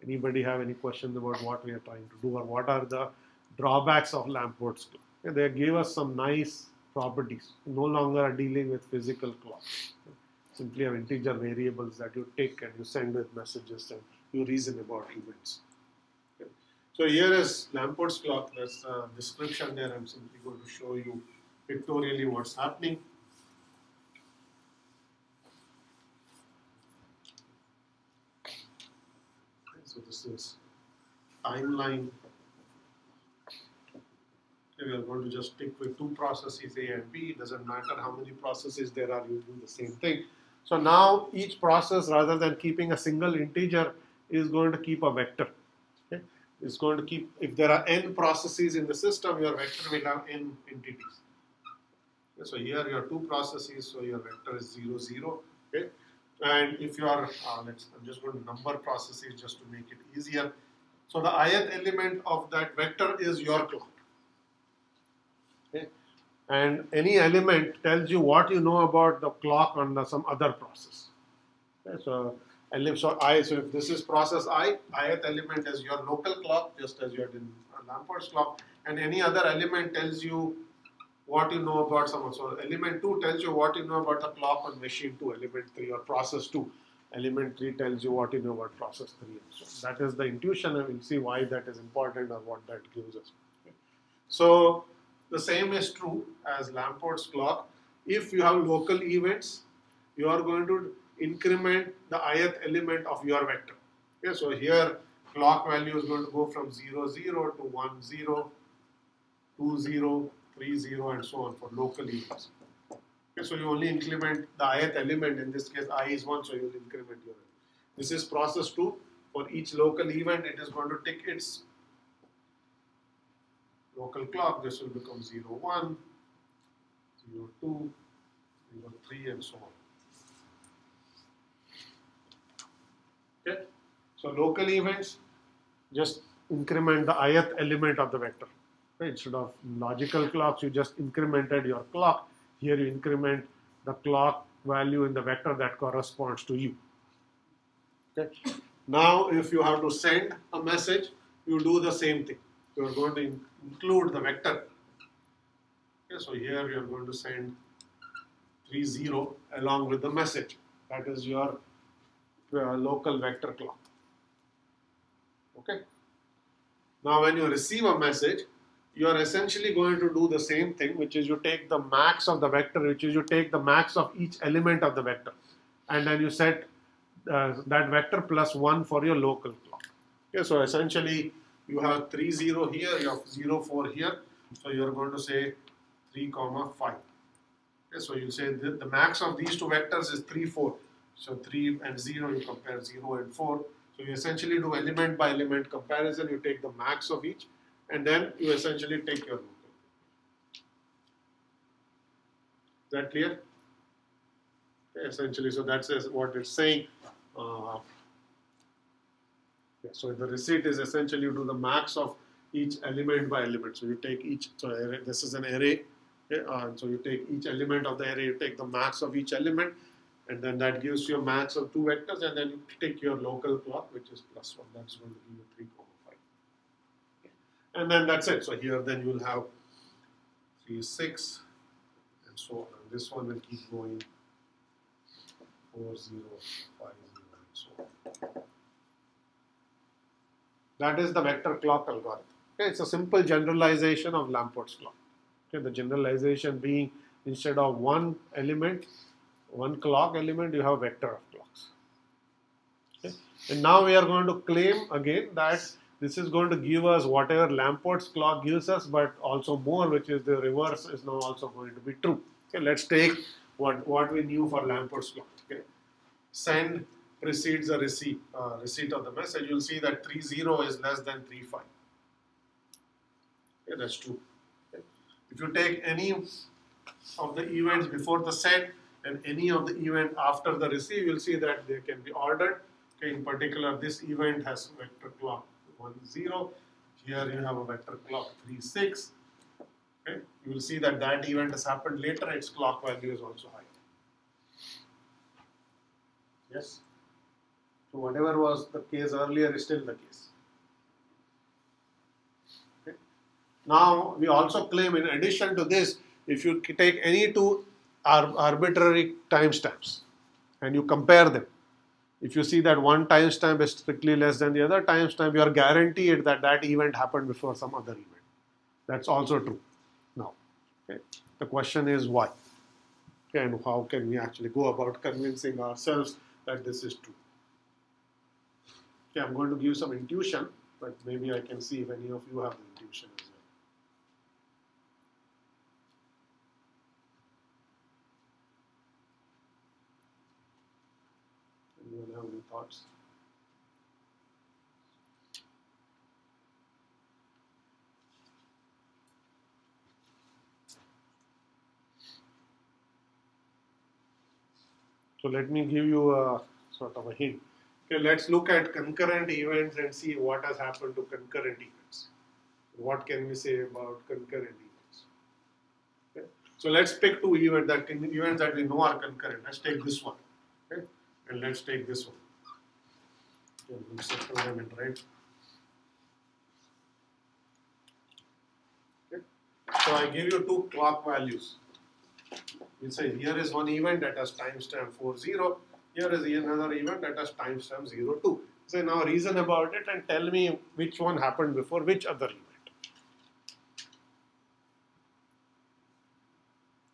Anybody have any questions about what we are trying to do or what are the drawbacks of Lamport's clock? Yeah, they gave us some nice properties. No longer are dealing with physical clocks. Simply have integer variables that you take and you send with messages and you reason about events. Okay. So here is Lamport's clock. There's a description there. I'm simply going to show you pictorially what's happening. Okay, so this is timeline. We are going to just stick with two processes A and B. It doesn't matter how many processes there are, you do the same thing. So now each process, rather than keeping a single integer, is going to keep a vector. Okay? It's going to keep, if there are n processes in the system, your vector will have n entities. Okay? So here you have two processes, so your vector is 0, 0. Okay? And if you are, I'm just going to number processes just to make it easier. So the ith element of that vector is your clock. Okay. And any element tells you what you know about the clock on some other process. Okay. So if this is process I, ith element is your local clock, just as you had in Lamport's clock, and any other element tells you what you know about someone. So element 2 tells you what you know about the clock on machine 2, element 3, or process 2. Element 3 tells you what you know about process 3. So that is the intuition, and we'll see why that is important or what that gives us. Okay. So the same is true as Lamport's clock. If you have local events, you are going to increment the ith element of your vector. Okay, so here clock value is going to go from 0, 0 to 1, 0, 2, 0, 3, 0, and so on for local events. Okay, so you only increment the ith element. In this case, I is 1, so you will increment your. This is process 2. For each local event, it is going to take its local clock. This will become 0, 1, 0, 2, 0, 3, and so on. Okay. So local events just increment the ith element of the vector. Okay. Instead of logical clocks, you just incremented your clock. Here you increment the clock value in the vector that corresponds to you. Okay. Now, if you have to send a message, you do the same thing. You are going to include the vector. Okay, so here you are going to send 3, 0 along with the message. That is your local vector clock. Okay. Now, when you receive a message, you are essentially going to do the same thing, which is you take the max of the vector, which is you take the max of each element of the vector, and then you set that vector plus 1 for your local clock. Okay, so essentially you have 3, 0 here, you have 0, 4 here, so you are going to say 3, 5. Okay, so you say the max of these two vectors is 3, 4. So 3 and 0, you compare 0 and 4. So you essentially do element by element comparison. You take the max of each, and then you essentially take your local. Is that clear? Okay, essentially, so that's what it's saying. So the receipt is essentially you do the max of each element by element. So you take each. So array, this is an array. Okay, so you take each element of the array. You take the max of each element, And then that gives you a max of 2 vectors, and then you take your local clock, which is +1. That's going to give you 3, 5. And then that's it. So here then you will have 3, 6, and so on. And this one will keep going 4, 0, 5, 0, and so on. That is the vector clock algorithm. Okay, it's a simple generalization of Lamport's clock. Okay, the generalization being instead of one element, one clock element, you have vector of clocks. Okay? And now we are going to claim again that this is going to give us whatever Lamport's clock gives us, but also more, which is the reverse is now also going to be true. Okay, let's take what we knew for Lamport's clock. Okay, send precedes the receipt of the message. You'll see that 3, 0 is less than 3, 5. Okay, that's true. Okay. If you take any of the events before the send and any of the event after the receive, you'll see that they can be ordered. Okay, in particular, this event has vector clock 1, 0. Here you have a vector clock 3, 6. Okay, you will see that that event has happened later. Its clock value is also high. Yes. So whatever was the case earlier is still the case. Okay. Now we also claim, in addition to this, if you take any two arbitrary timestamps and you compare them, if you see that one timestamp is strictly less than the other timestamp, you are guaranteed that that event happened before some other event. That's also true. Now, okay, the question is why? Okay, and how can we actually go about convincing ourselves that this is true? Okay, I'm going to give some intuition, but maybe I can see if any of you have the intuition as well. Anyone have any thoughts? So let me give you a sort of a hint. Okay, let's look at concurrent events and see what has happened to concurrent events. What can we say about concurrent events? Okay. So let's pick two events that we know are concurrent. Let's take this one. Okay. And let's take this one. Okay, we'll circle them in red. Okay. So I give you two clock values. We'll say here is one event that has timestamp 40. Here is another event that has timestamp 02. So now reason about it and tell me which one happened before which other event.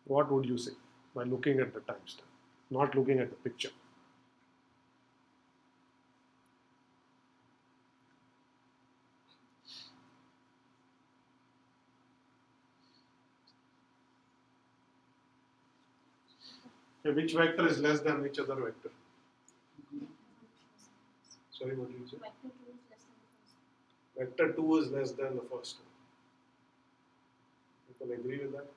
What would you say by looking at the timestamp, not looking at the picture? Okay, which vector is less than which other vector? Sorry, what did you say? Vector 2 is less than the first one. People agree with that?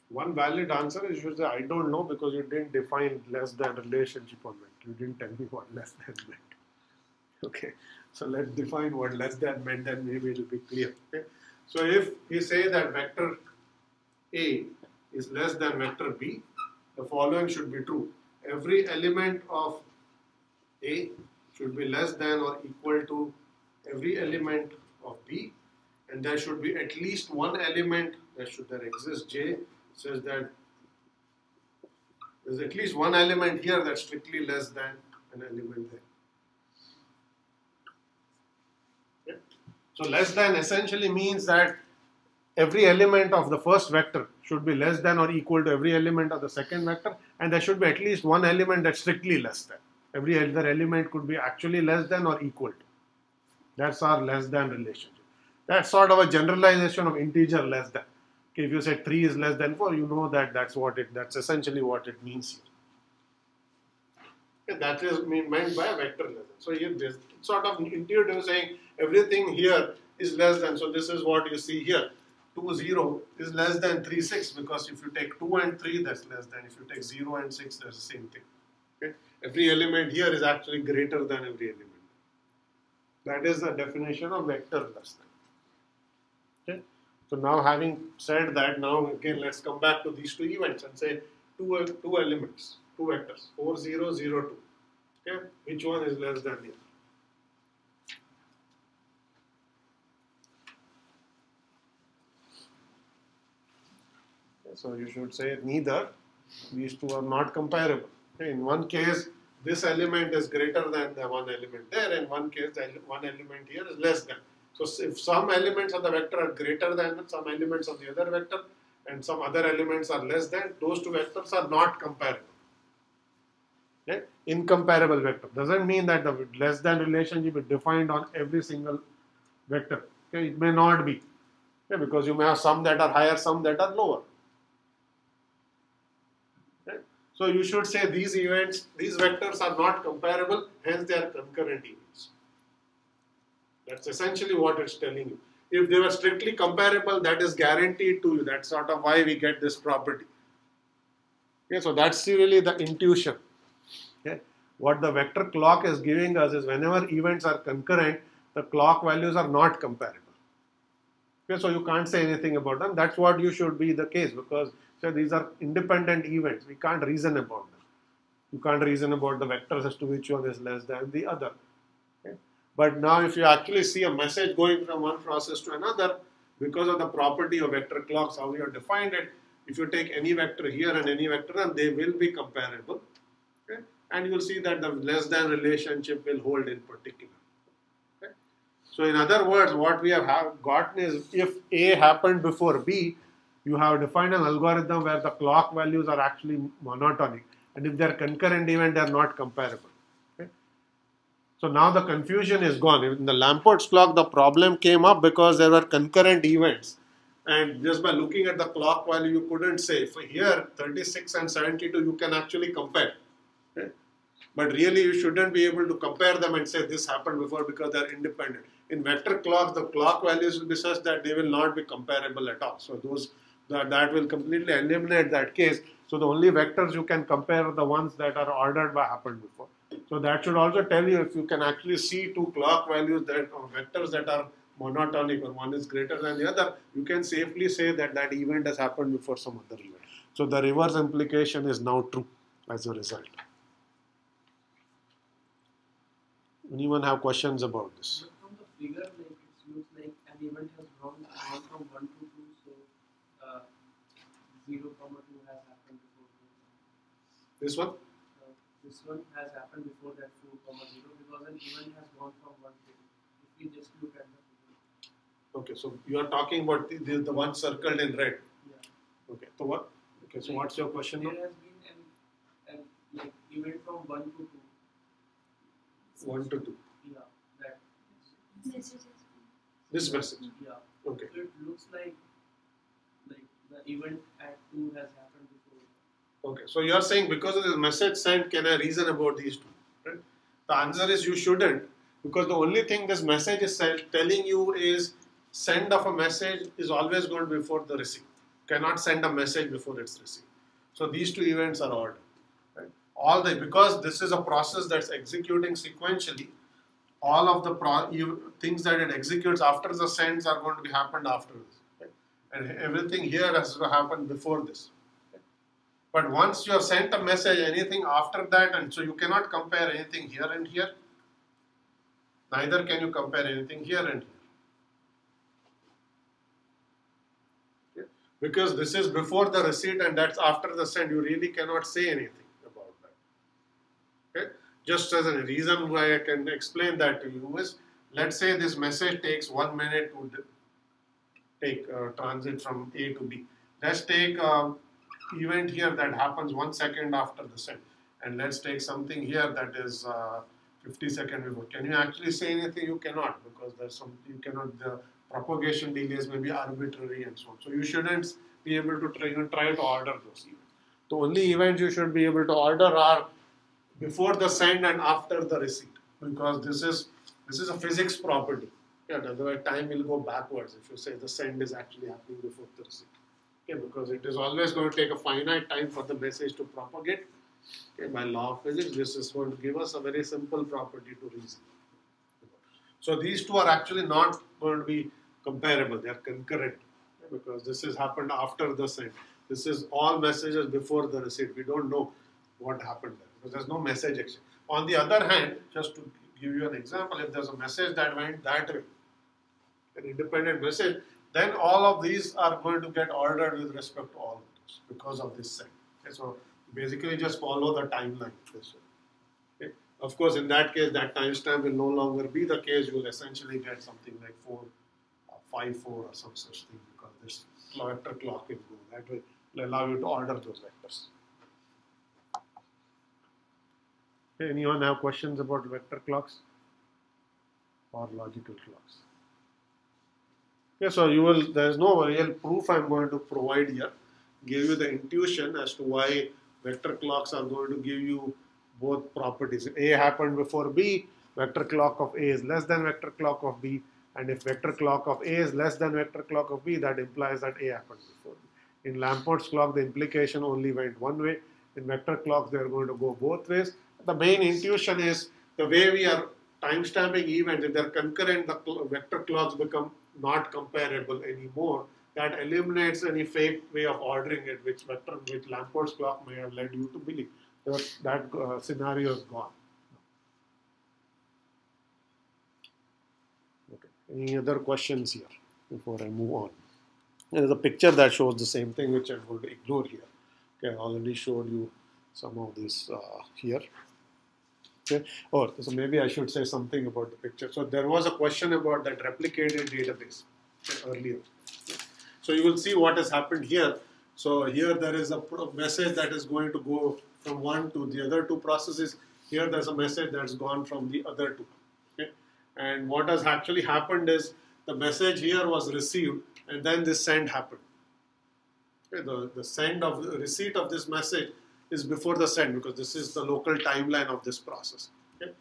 One valid answer is you say, I don't know, because you didn't define less than relationship on vector. You didn't tell me what less than meant. Okay, so let's define what less than meant and maybe it will be clear. Okay, so if we say that vector A is less than vector B, the following should be true. Every element of A should be less than or equal to every element of B, and there should be at least one element there exists J says that there's at least one element here that's strictly less than an element there. Okay. So less than essentially means that every element of the first vector should be less than or equal to every element of the second vector, and there should be at least one element that's strictly less than. Every other element could be actually less than or equal to. That's our less than relationship. That's sort of a generalization of integer less than. Okay, if you say 3 is less than 4, you know that that's essentially what it means here. Okay, that is meant by a vector less than. So here this sort of intuitive saying everything here is less than. So this is what you see here. 2, 0 is less than 3, 6, because if you take 2 and 3, that's less than. If you take 0 and 6, that's the same thing. Okay? Every element here is actually greater than every element. That is the definition of vector less than. Okay? So now having said that, now again let's come back to these two events and say two elements, two vectors, 4, 0, 0, 2. Okay, which one is less than the other? Okay, so you should say neither. These two are not comparable. Okay, in one case, this element is greater than the one element there. In one case, the one element here is less than. So if some elements of the vector are greater than some elements of the other vector, and some other elements are less than, those two vectors are not comparable. Okay? Incomparable vector doesn't mean that the less than relationship is defined on every single vector. Okay? It may not be, okay? Because you may have some that are higher, some that are lower. Okay? So you should say these events, these vectors are not comparable, hence they are concurrent events. That's essentially what it's telling you. If they were strictly comparable, that is guaranteed to you. That's sort of why we get this property. Okay, so that's really the intuition. Okay. What the vector clock is giving us is whenever events are concurrent, the clock values are not comparable. Okay, so you can't say anything about them. That's what you should be the case, because these are independent events. We can't reason about them. You can't reason about the vectors as to which one is less than the other. Okay. But now if you actually see a message going from one process to another, because of the property of vector clocks, how we have defined it, if you take any vector here and any vector, then they will be comparable. Okay. And you will see that the less than relationship will hold in particular. Okay. So in other words, what we have gotten is if A happened before B, you have defined an algorithm where the clock values are actually monotonic. And if they are concurrent event, they are not comparable. Okay. So now the confusion is gone. In the Lamport's clock, the problem came up because there were concurrent events. And just by looking at the clock value, you couldn't say. For here, 36 and 72, you can actually compare. Okay. But really, you shouldn't be able to compare them and say this happened before because they are independent. In vector clocks, the clock values will be such that they will not be comparable at all. So that will completely eliminate that case. So the only vectors you can compare are the ones that are ordered by happened before. So that should also tell you if you can actually see two clock values or vectors that are monotonic or one is greater than the other, you can safely say that that event has happened before some other event. So the reverse implication is now true as a result. Anyone have questions about this? From the figure, like it looks like an event has gone from 1 to 2, so 0, 2 has happened before. This one? This one has happened before that 4, 0 because an event has gone from 1 to 2. If we just look at the figure. Okay, so you are talking about the one circled in red. Yeah. Okay, so what? Okay, so what's your question now? There has been an like event from 1 to 2. 1 to 2. Yeah, that. This message. Yeah. Okay. So it looks like the event at 2 has happened before. Okay, so you are saying because of this message sent, can I reason about these two? Right? The answer is you shouldn't, because the only thing this message is telling you is send of a message is always going to be before the receive. Cannot send a message before it's received. So these two events are ordered. Right? Because this is a process that's executing sequentially, all of the things that it executes after the sends are going to be happened after this. Right? And everything here has to happen before this. But once you have sent a message, anything after that, and so you cannot compare anything here and here. Neither can you compare anything here and here. Okay? Because this is before the receipt and that's after the send, you really cannot say anything about that. Okay? Just as a reason why I can explain that to you is, let's say this message takes 1 minute to take transit from A to B. Let's take event here that happens 1 second after the send, and let's take something here that is 50 seconds before. Can you actually say anything? You cannot, because there's some you cannot. The propagation delays may be arbitrary and so on. So you shouldn't be able to try to order those events. The only events you should be able to order are before the send and after the receipt, because this is a physics property. Yeah, otherwise time will go backwards if you say the send is actually happening before the receipt. Okay, because it is always going to take a finite time for the message to propagate. Okay, by law of physics, this is going to give us a very simple property to reason. So these two are actually not going to be comparable; they are concurrent. because this has happened after the send. This is all messages before the receipt. We don't know what happened there because there's no message exchange. On the other hand, just to give you an example, if there's a message that went that way, an independent message, then all of these are going to get ordered with respect to all of those because of this send. Okay, so basically just follow the timeline this way. Okay. Of course, in that case, that timestamp will no longer be the case. You will essentially get something like 454 or some such thing because this vector clock will go. That will allow you to order those vectors. Okay, anyone have questions about vector clocks or logical clocks? Okay, so you will. There is no real proof I am going to provide here. Give you the intuition as to why vector clocks are going to give you both properties. If A happened before B, vector clock of A is less than vector clock of B, and if vector clock of A is less than vector clock of B, that implies that A happened before B. In Lampert's clock, the implication only went one way. In vector clocks, they are going to go both ways. The main intuition is the way we are timestamping events, if they're concurrent, the vector clocks become not comparable anymore. That eliminates any fake way of ordering it, which Lampert's clock may have led you to believe. That scenario is gone. Okay. Any other questions here before I move on? There is a picture that shows the same thing, which I'm going to ignore here. Okay, I already showed you some of this here. Okay. Oh, so maybe I should say something about the picture. So there was a question about that replicated database earlier. So you will see what has happened here. So here there is a message that is going to go from one to the other two processes. Here there's a message that's gone from the other two. Okay? And what has actually happened is the message here was received and then this send happened. Okay? The send of the receipt of this message is before the send because this is the local timeline of this process. Okay?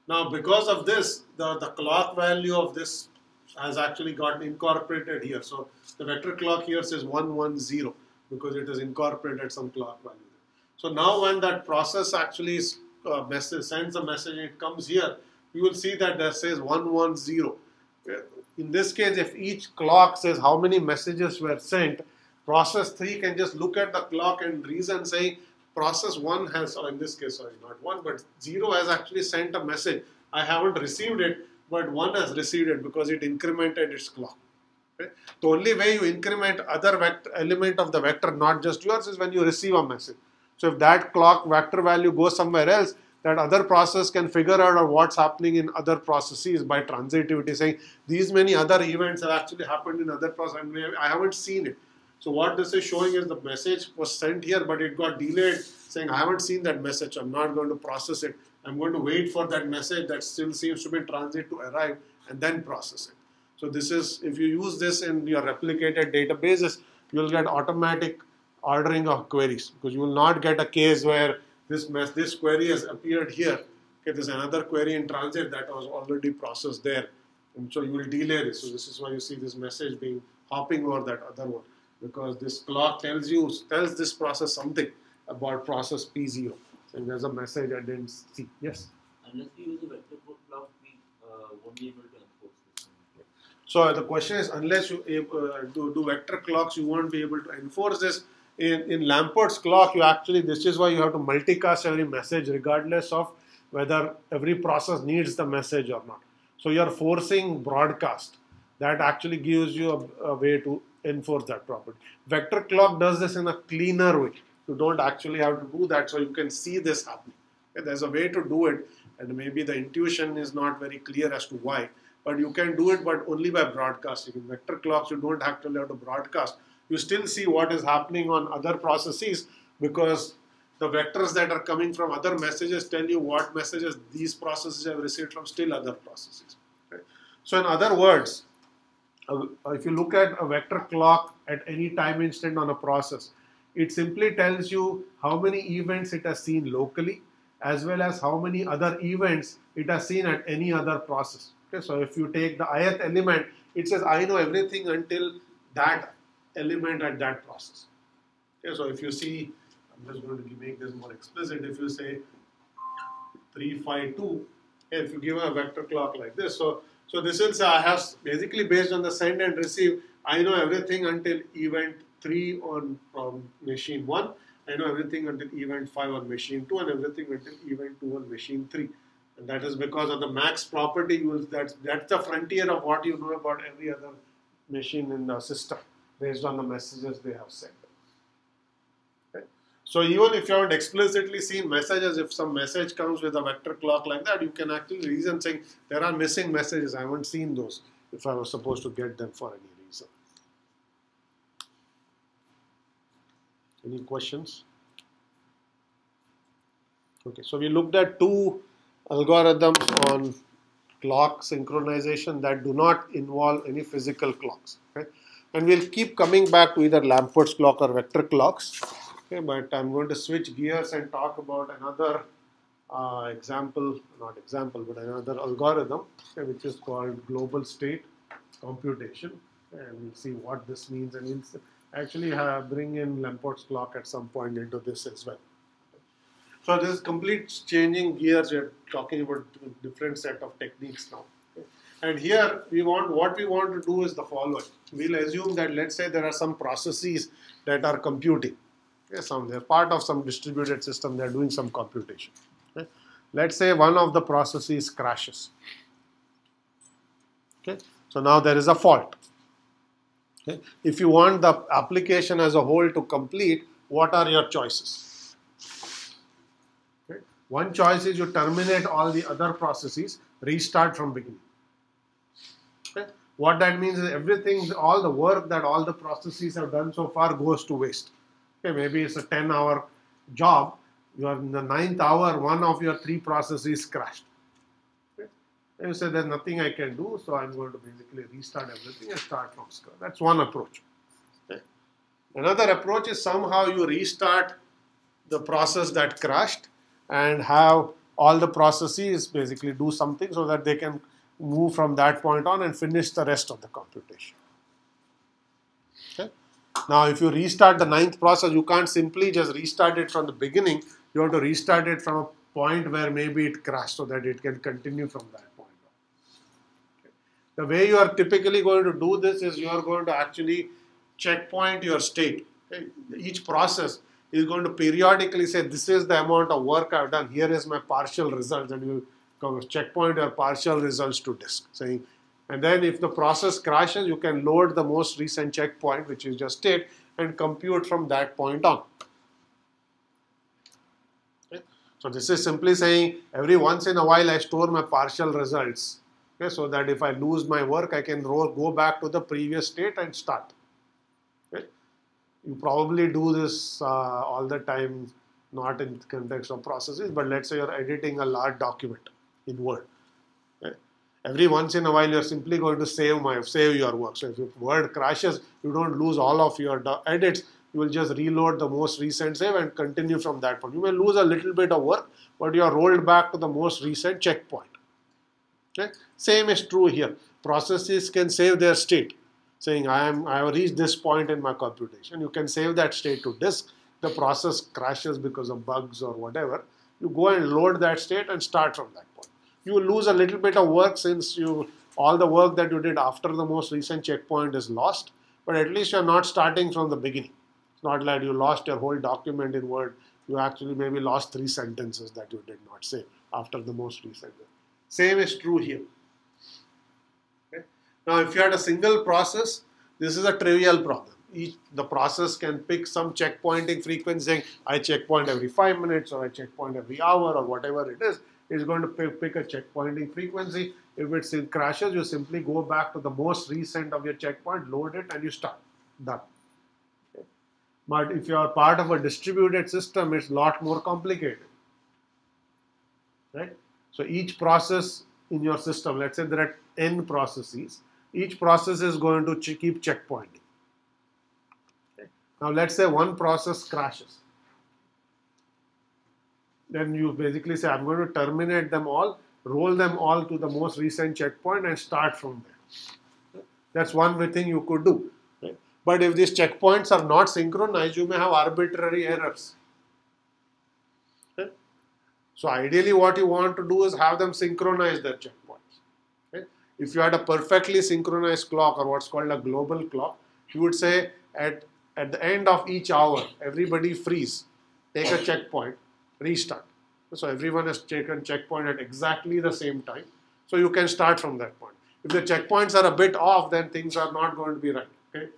Now because of this, the clock value of this has actually gotten incorporated here. So the vector clock here says 110 because it has incorporated some clock value. So now when that process actually sends a message and it comes here, you will see that there says 110. In this case, if each clock says how many messages were sent, process 3 can just look at the clock and reason saying process 1 has, or in this case, sorry, not 1, but 0 has actually sent a message. I haven't received it, but 1 has received it because it incremented its clock. Okay? The only way you increment other element of the vector, not just yours, is when you receive a message. So if that clock vector value goes somewhere else, that other process can figure out what's happening in other processes by transitivity, saying these many other events have actually happened in other processes and I haven't seen it. So what this is showing is the message was sent here, but it got delayed, saying I haven't seen that message, I'm not going to process it. I'm going to wait for that message that still seems to be in transit to arrive and then process it. So this is, if you use this in your replicated databases, you'll get automatic ordering of queries because you will not get a case where this query has appeared here. Okay, there's another query in transit that was already processed there. And so you will delay this. So this is why you see this message being hopping over that other one because this clock tells this process something about process P0. And there's a message I didn't see. Yes? Unless we use a vector clock, we won't be able to enforce this. So the question is, unless you do vector clocks, you won't be able to enforce this. In Lampert's clock, this is why you have to multicast every message regardless of whether every process needs the message or not. So you are forcing broadcast. That actually gives you a way to enforce that property. Vector clock does this in a cleaner way. You don't actually have to do that, so you can see this happening. Okay, there's a way to do it, and maybe the intuition is not very clear as to why, but you can do it, but only by broadcasting. In vector clocks, you don't actually have to broadcast. You still see what is happening on other processes because the vectors that are coming from other messages tell you what messages these processes have received from still other processes. Okay? So in other words, if you look at a vector clock at any time instant on a process, it simply tells you how many events it has seen locally as well as how many other events it has seen at any other process. Okay, so if you take the ith element, it says I know everything until that element at that process. Okay, so if you see, I'm just going to make this more explicit. If you say 352, if you give a vector clock like this, so So this will say I have basically based on the send and receive, I know everything until event 3 on from machine 1. I know everything until event 5 on machine 2 and everything until event 2 on machine 3. And that is because of the max property that's the frontier of what you know about every other machine in the system based on the messages they have sent. Okay. So even if you haven't explicitly seen messages, if some message comes with a vector clock like that, you can actually reason saying there are missing messages. I haven't seen those if I was supposed to get them for any reason. Any questions? Okay, so we looked at 2 algorithms on clock synchronization that do not involve any physical clocks. Okay? And we'll keep coming back to either Lampert's clock or vector clocks. Okay, but I'm going to switch gears and talk about another another algorithm, okay, which is called global state computation. And we'll see what this means, and we'll actually bring in Lampert's clock at some point into this as well. So this is complete changing gears. We're talking about a different set of techniques now. Okay. And here what we want to do is the following. We'll assume that let's say there are some processes that are computing. Okay, they're part of some distributed system. They're doing some computation. Okay. Let's say one of the processes crashes. Okay. So now there is a fault. Okay. If you want the application as a whole to complete, what are your choices? Okay. One choice is you terminate all the other processes, restart from beginning. Okay. What that means is everything, all the work that all the processes have done so far goes to waste. Okay. Maybe it's a 10-hour job. You are in the 9th hour, one of your 3 processes crashed. And you say there's nothing I can do, so I'm going to basically restart everything and start from scratch. That's one approach. Okay. Another approach is somehow you restart the process that crashed and have all the processes basically do something so that they can move from that point on and finish the rest of the computation. Okay. Now, if you restart the 9th process, you can't simply just restart it from the beginning. You have to restart it from a point where maybe it crashed so that it can continue from that point on. Okay. The way you are typically going to do this is you are going to actually checkpoint your state. Okay. Each process is going to periodically say, this is the amount of work I've done, here is my partial results, and you checkpoint your partial results to disk. Saying, and then if the process crashes, you can load the most recent checkpoint, which is just state, and compute from that point on. Okay. So this is simply saying, every once in a while I store my partial results, okay, so that if I lose my work, I can go back to the previous state and start. You probably do this all the time, not in context of processes, but let's say you're editing a large document in Word. Okay. Every once in a while, you're simply going to save your work. So if Word crashes, you don't lose all of your edits. You will just reload the most recent save and continue from that point. You may lose a little bit of work, but you are rolled back to the most recent checkpoint. Okay. Same is true here. Processes can save their state, saying I have reached this point in my computation. You can save that state to disk. The process crashes because of bugs or whatever. You go and load that state and start from that point. You will lose a little bit of work since all the work that you did after the most recent checkpoint is lost, but at least you're not starting from the beginning. It's not like you lost your whole document in Word. You actually maybe lost 3 sentences that you did not save after the most recent one. Same is true here. Okay. Now, if you had a single process, this is a trivial problem. The process can pick some checkpointing frequency, saying I checkpoint every 5 minutes or I checkpoint every hour or whatever it is. It's going to pick a checkpointing frequency. If it crashes, you simply go back to the most recent of your checkpoint, load it, and you start. Done. Okay. But if you are part of a distributed system, it's a lot more complicated. Right? So each process in your system, let's say there are n processes. Each process is going to keep checkpointing. Okay. Now let's say one process crashes. Then you basically say, I'm going to terminate them all, roll them all to the most recent checkpoint and start from there. Okay. That's one thing you could do. Okay. But if these checkpoints are not synchronized, you may have arbitrary errors. Okay. So ideally what you want to do is have them synchronize their checkpoints. Okay. If you had a perfectly synchronized clock, or what's called a global clock, you would say at the end of each hour, everybody freeze, take a checkpoint, restart. So everyone has taken checkpoint at exactly the same time. So you can start from that point. If the checkpoints are a bit off, then things are not going to be right. Okay?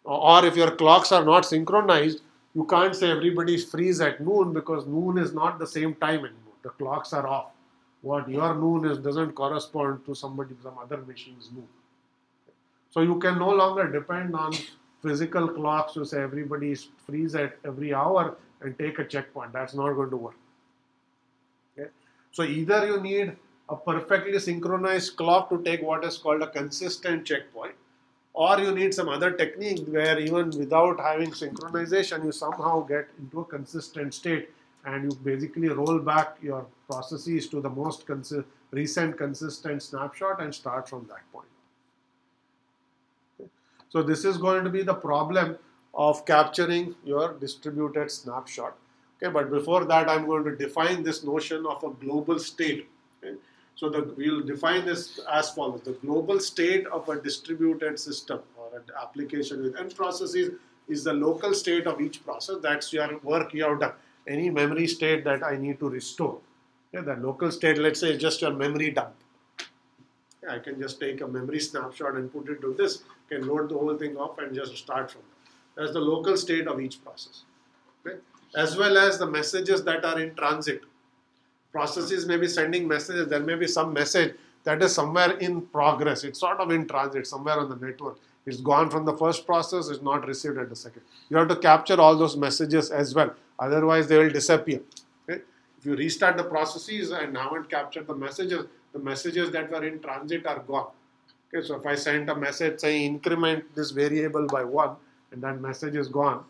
Or if your clocks are not synchronized, you can't say everybody freeze at noon, because noon is not the same time anymore. The clocks are off. What your noon is doesn't correspond to some other machine's noon. So you can no longer depend on physical clocks to say everybody freeze at every hour and take a checkpoint. That's not going to work. Okay? So either you need a perfectly synchronized clock to take what is called a consistent checkpoint, or you need some other technique where even without having synchronization, you somehow get into a consistent state, and you basically roll back your processes to the most recent consistent snapshot and start from that point. Okay. So this is going to be the problem of capturing your distributed snapshot. Okay, but before that, I'm going to define this notion of a global state. Okay. So we'll define this as follows. The global state of a distributed system or an application with n processes is the local state of each process. That's your work you have done. Any memory state that I need to restore. Yeah, the local state, let's say, is just your memory dump. Yeah, I can just take a memory snapshot and put it to this, can load the whole thing up and just start from there. That's the local state of each process. Okay? As well as the messages that are in transit. Processes may be sending messages. There may be some message that is somewhere in progress. It's sort of in transit, somewhere on the network. It's gone from the first process, it's not received at the second. You have to capture all those messages as well. Otherwise, they will disappear. Okay? If you restart the processes and haven't captured the messages that were in transit are gone. Okay, so if I send a message saying increment this variable by 1, and that message is gone,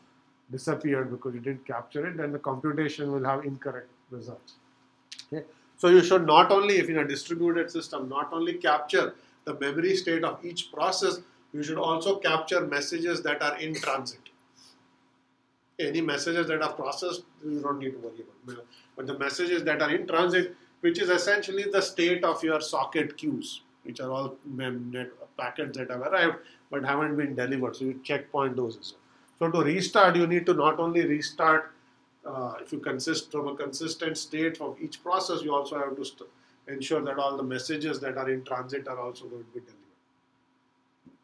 disappeared because you didn't capture it, then the computation will have incorrect results. Okay. So you should not only, if in a distributed system, not only capture the memory state of each process, you should also capture messages that are in transit. Any messages that are processed, you don't need to worry about. But the messages that are in transit, which is essentially the state of your socket queues, which are all packets that have arrived but haven't been delivered. So you checkpoint those as well. So to restart, you need to not only restart, if you consist from a consistent state of each process, you also have to ensure that all the messages that are in transit are also going to be delivered.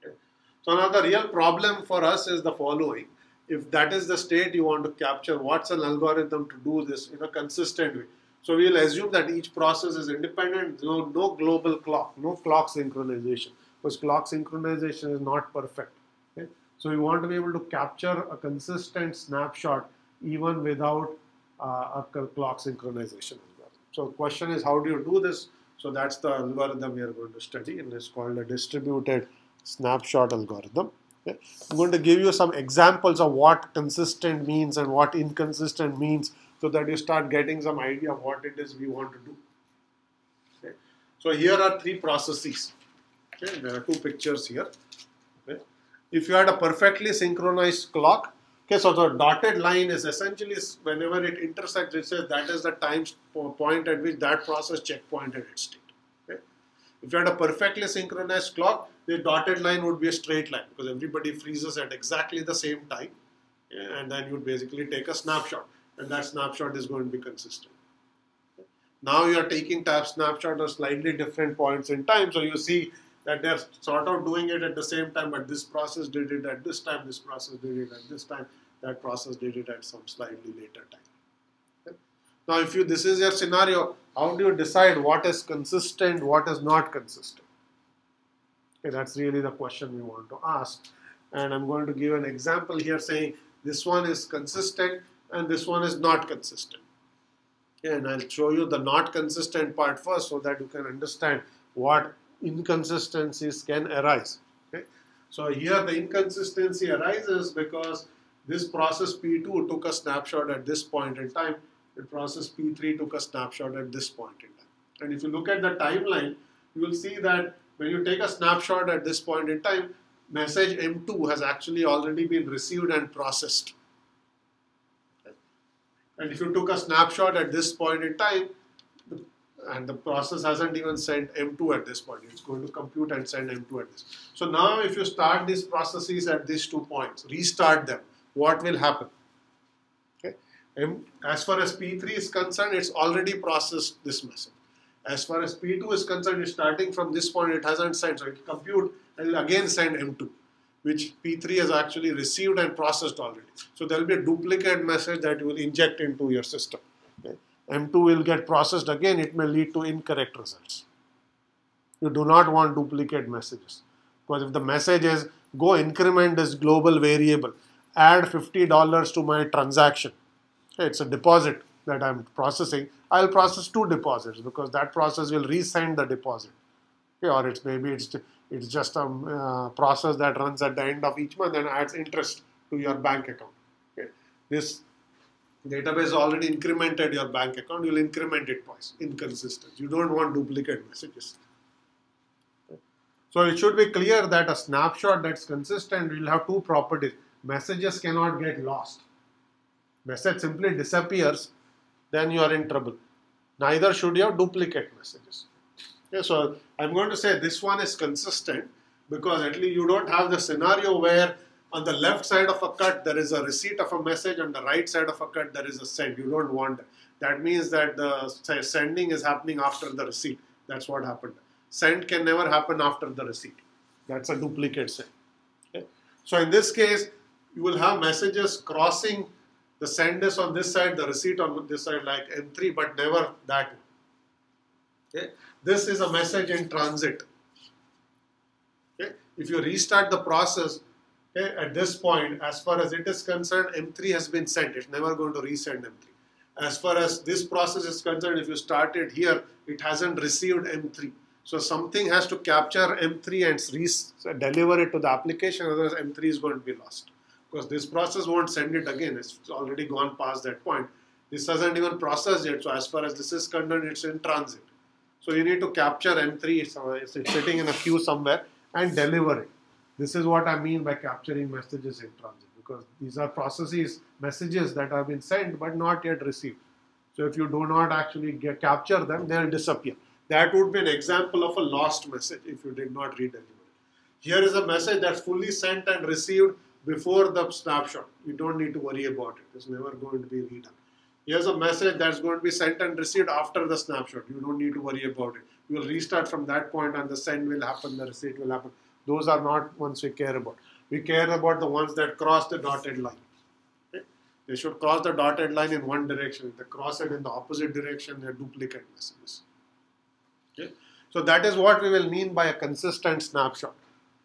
Okay. So now the real problem for us is the following. If that is the state you want to capture, what's an algorithm to do this in a consistent way? So we'll assume that each process is independent, no global clock, no clock synchronization, because clock synchronization is not perfect. Okay? So we want to be able to capture a consistent snapshot even without a clock synchronization algorithm. So the question is, how do you do this? So that's the algorithm we are going to study, and it's called a distributed snapshot algorithm. Okay. I'm going to give you some examples of what consistent means and what inconsistent means, so that you start getting some idea of what it is we want to do. Okay. So here are 3 processes. Okay. There are 2 pictures here. Okay. If you had a perfectly synchronized clock, okay, so the dotted line is essentially whenever it intersects, it says that is the time point at which that process checkpointed its state. Okay. If you had a perfectly synchronized clock, the dotted line would be a straight line because everybody freezes at exactly the same time, and then you'd basically take a snapshot, and that snapshot is going to be consistent. Okay. Now you are taking snapshot at slightly different points in time, so you see that they're sort of doing it at the same time, but this process did it at this time, this process did it at this time, that process did it at some slightly later time. Okay. Now if this is your scenario, how do you decide what is consistent, what is not consistent? Okay, that's really the question we want to ask. And I'm going to give an example here saying this one is consistent and this one is not consistent. Okay, and I'll show you the not consistent part first so that you can understand what inconsistencies can arise. Okay? So here the inconsistency arises because this process P2 took a snapshot at this point in time, the process P3 took a snapshot at this point in time. And if you look at the timeline, you will see that when you take a snapshot at this point in time, message M2 has actually already been received and processed. Okay? And if you took a snapshot at this point in time, and the process hasn't even sent M2 at this point. It's going to compute and send M2 at this. So now if you start these processes at these 2 points, restart them, what will happen? Okay. As far as P3 is concerned, it's already processed this message. As far as P2 is concerned, it's starting from this point, it hasn't sent, so it will compute and will again send M2, which P3 has actually received and processed already. So there will be a duplicate message that you will inject into your system. Okay. M2 will get processed again, it may lead to incorrect results. You do not want duplicate messages, because if the message is go increment this global variable, add $50 to my transaction, okay, it's a deposit that I'm processing, I'll process 2 deposits because that process will resend the deposit. Okay, or it's just a process that runs at the end of each month and adds interest to your bank account. Okay. This database already incremented your bank account, you'll increment it twice. Inconsistent. You don't want duplicate messages. Okay. So it should be clear that a snapshot that's consistent will have 2 properties. Messages cannot get lost. Message simply disappears, then you are in trouble. Neither should you have duplicate messages. Okay, so I'm going to say this one is consistent because at least you don't have the scenario where on the left side of a cut there is a receipt of a message, on the right side of a cut there is a send. You don't want that. That means that the sending is happening after the receipt. That's what happened. Send can never happen after the receipt. That's a duplicate send. Okay. So in this case, you will have messages crossing. The send is on this side, the receipt on this side, like M3, but never that one. Okay. This is a message in transit. Okay. If you restart the process, okay, at this point, as far as it is concerned, M3 has been sent. It's never going to resend M3. As far as this process is concerned, if you start it here, it hasn't received M3. So something has to capture M3 and deliver it to the application, otherwise M3 is going to be lost. Because this process won't send it again, it's already gone past that point. This hasn't even processed yet, so as far as this is concerned, it's in transit. So you need to capture M3, so it's sitting in a queue somewhere, and deliver it. This is what I mean by capturing messages in transit, because these are processes, messages that have been sent but not yet received. So if you do not actually capture them, they'll disappear. That would be an example of a lost message if you did not redeliver it. Here is a message that's fully sent and received before the snapshot. You don't need to worry about it. It's never going to be redone. Here's a message that's going to be sent and received after the snapshot. You don't need to worry about it. You will restart from that point and the send will happen, the receipt will happen. Those are not ones we care about. We care about the ones that cross the dotted line. Okay? They should cross the dotted line in one direction. If they cross it in the opposite direction, they're duplicate messages. Okay? So that is what we will mean by a consistent snapshot.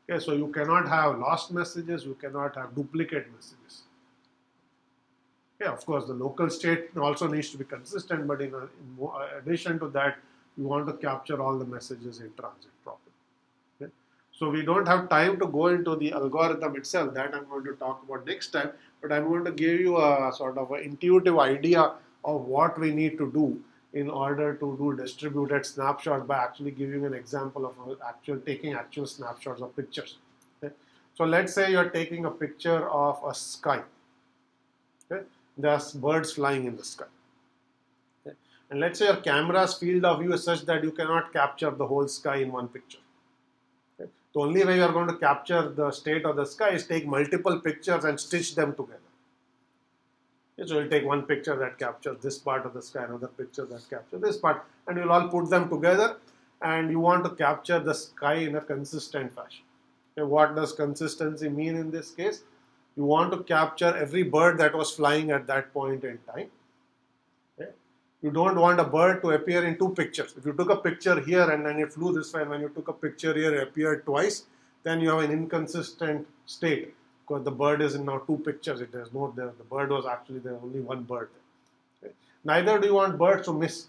Okay, so you cannot have lost messages, you cannot have duplicate messages. Okay, of course, the local state also needs to be consistent, but in addition to that, you want to capture all the messages in transit properly. Okay? So we don't have time to go into the algorithm itself, that I'm going to talk about next time, but I'm going to give you a sort of an intuitive idea of what we need to do in order to do distributed snapshot by actually giving an example of taking actual snapshots of pictures. Okay? So let's say you're taking a picture of a sky. Okay? There's birds flying in the sky. Okay? And let's say your camera's field of view is such that you cannot capture the whole sky in one picture. Okay? The only way you're going to capture the state of the sky is take multiple pictures and stitch them together. So you'll take one picture that captures this part of the sky, another picture that captures this part, and you'll all put them together, and you want to capture the sky in a consistent fashion. Okay, what does consistency mean in this case? You want to capture every bird that was flying at that point in time. Okay? You don't want a bird to appear in 2 pictures. If you took a picture here and then it flew this way, and when you took a picture here, it appeared twice, then you have an inconsistent state. Because the bird is in now 2 pictures, the bird was actually there, only one bird. Okay? Neither do you want birds to miss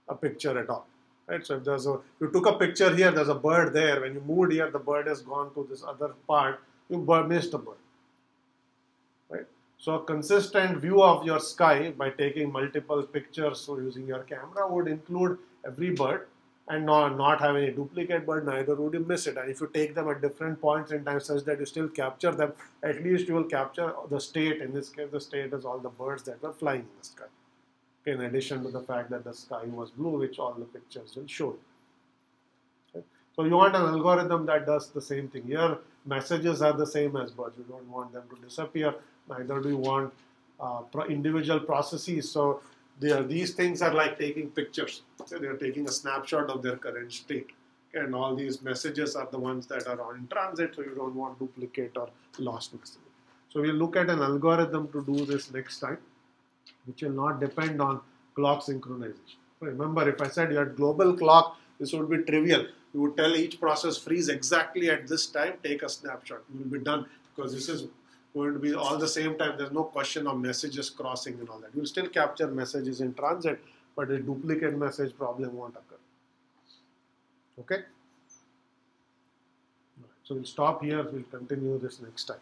a picture at all. Right? So if you took a picture here, there's a bird there. When you moved here, the bird has gone to this other part. You missed a bird. Right? So a consistent view of your sky by taking multiple pictures or using your camera would include every bird and not have any duplicate bird, neither would you miss it. And if you take them at different points in time such that you still capture them, at least you will capture the state. In this case, the state is all the birds that were flying in the sky. in addition to the fact that the sky was blue, which all the pictures will show. Okay? So you want an algorithm that does the same thing. Here, messages are the same as birds. You don't want them to disappear. Neither do you want individual processes. So these things are like taking pictures. So they are taking a snapshot of their current state. And all these messages are the ones that are in transit, so you don't want duplicate or lost messages. So we'll look at an algorithm to do this next time, which will not depend on clock synchronization. Remember, if I said you had global clock, this would be trivial. You would tell each process freeze exactly at this time, take a snapshot. You will be done because this is going to be all the same time. There's no question of messages crossing and all that. You'll still capture messages in transit, but a duplicate message problem won't occur. Okay? So we'll stop here. We'll continue this next time.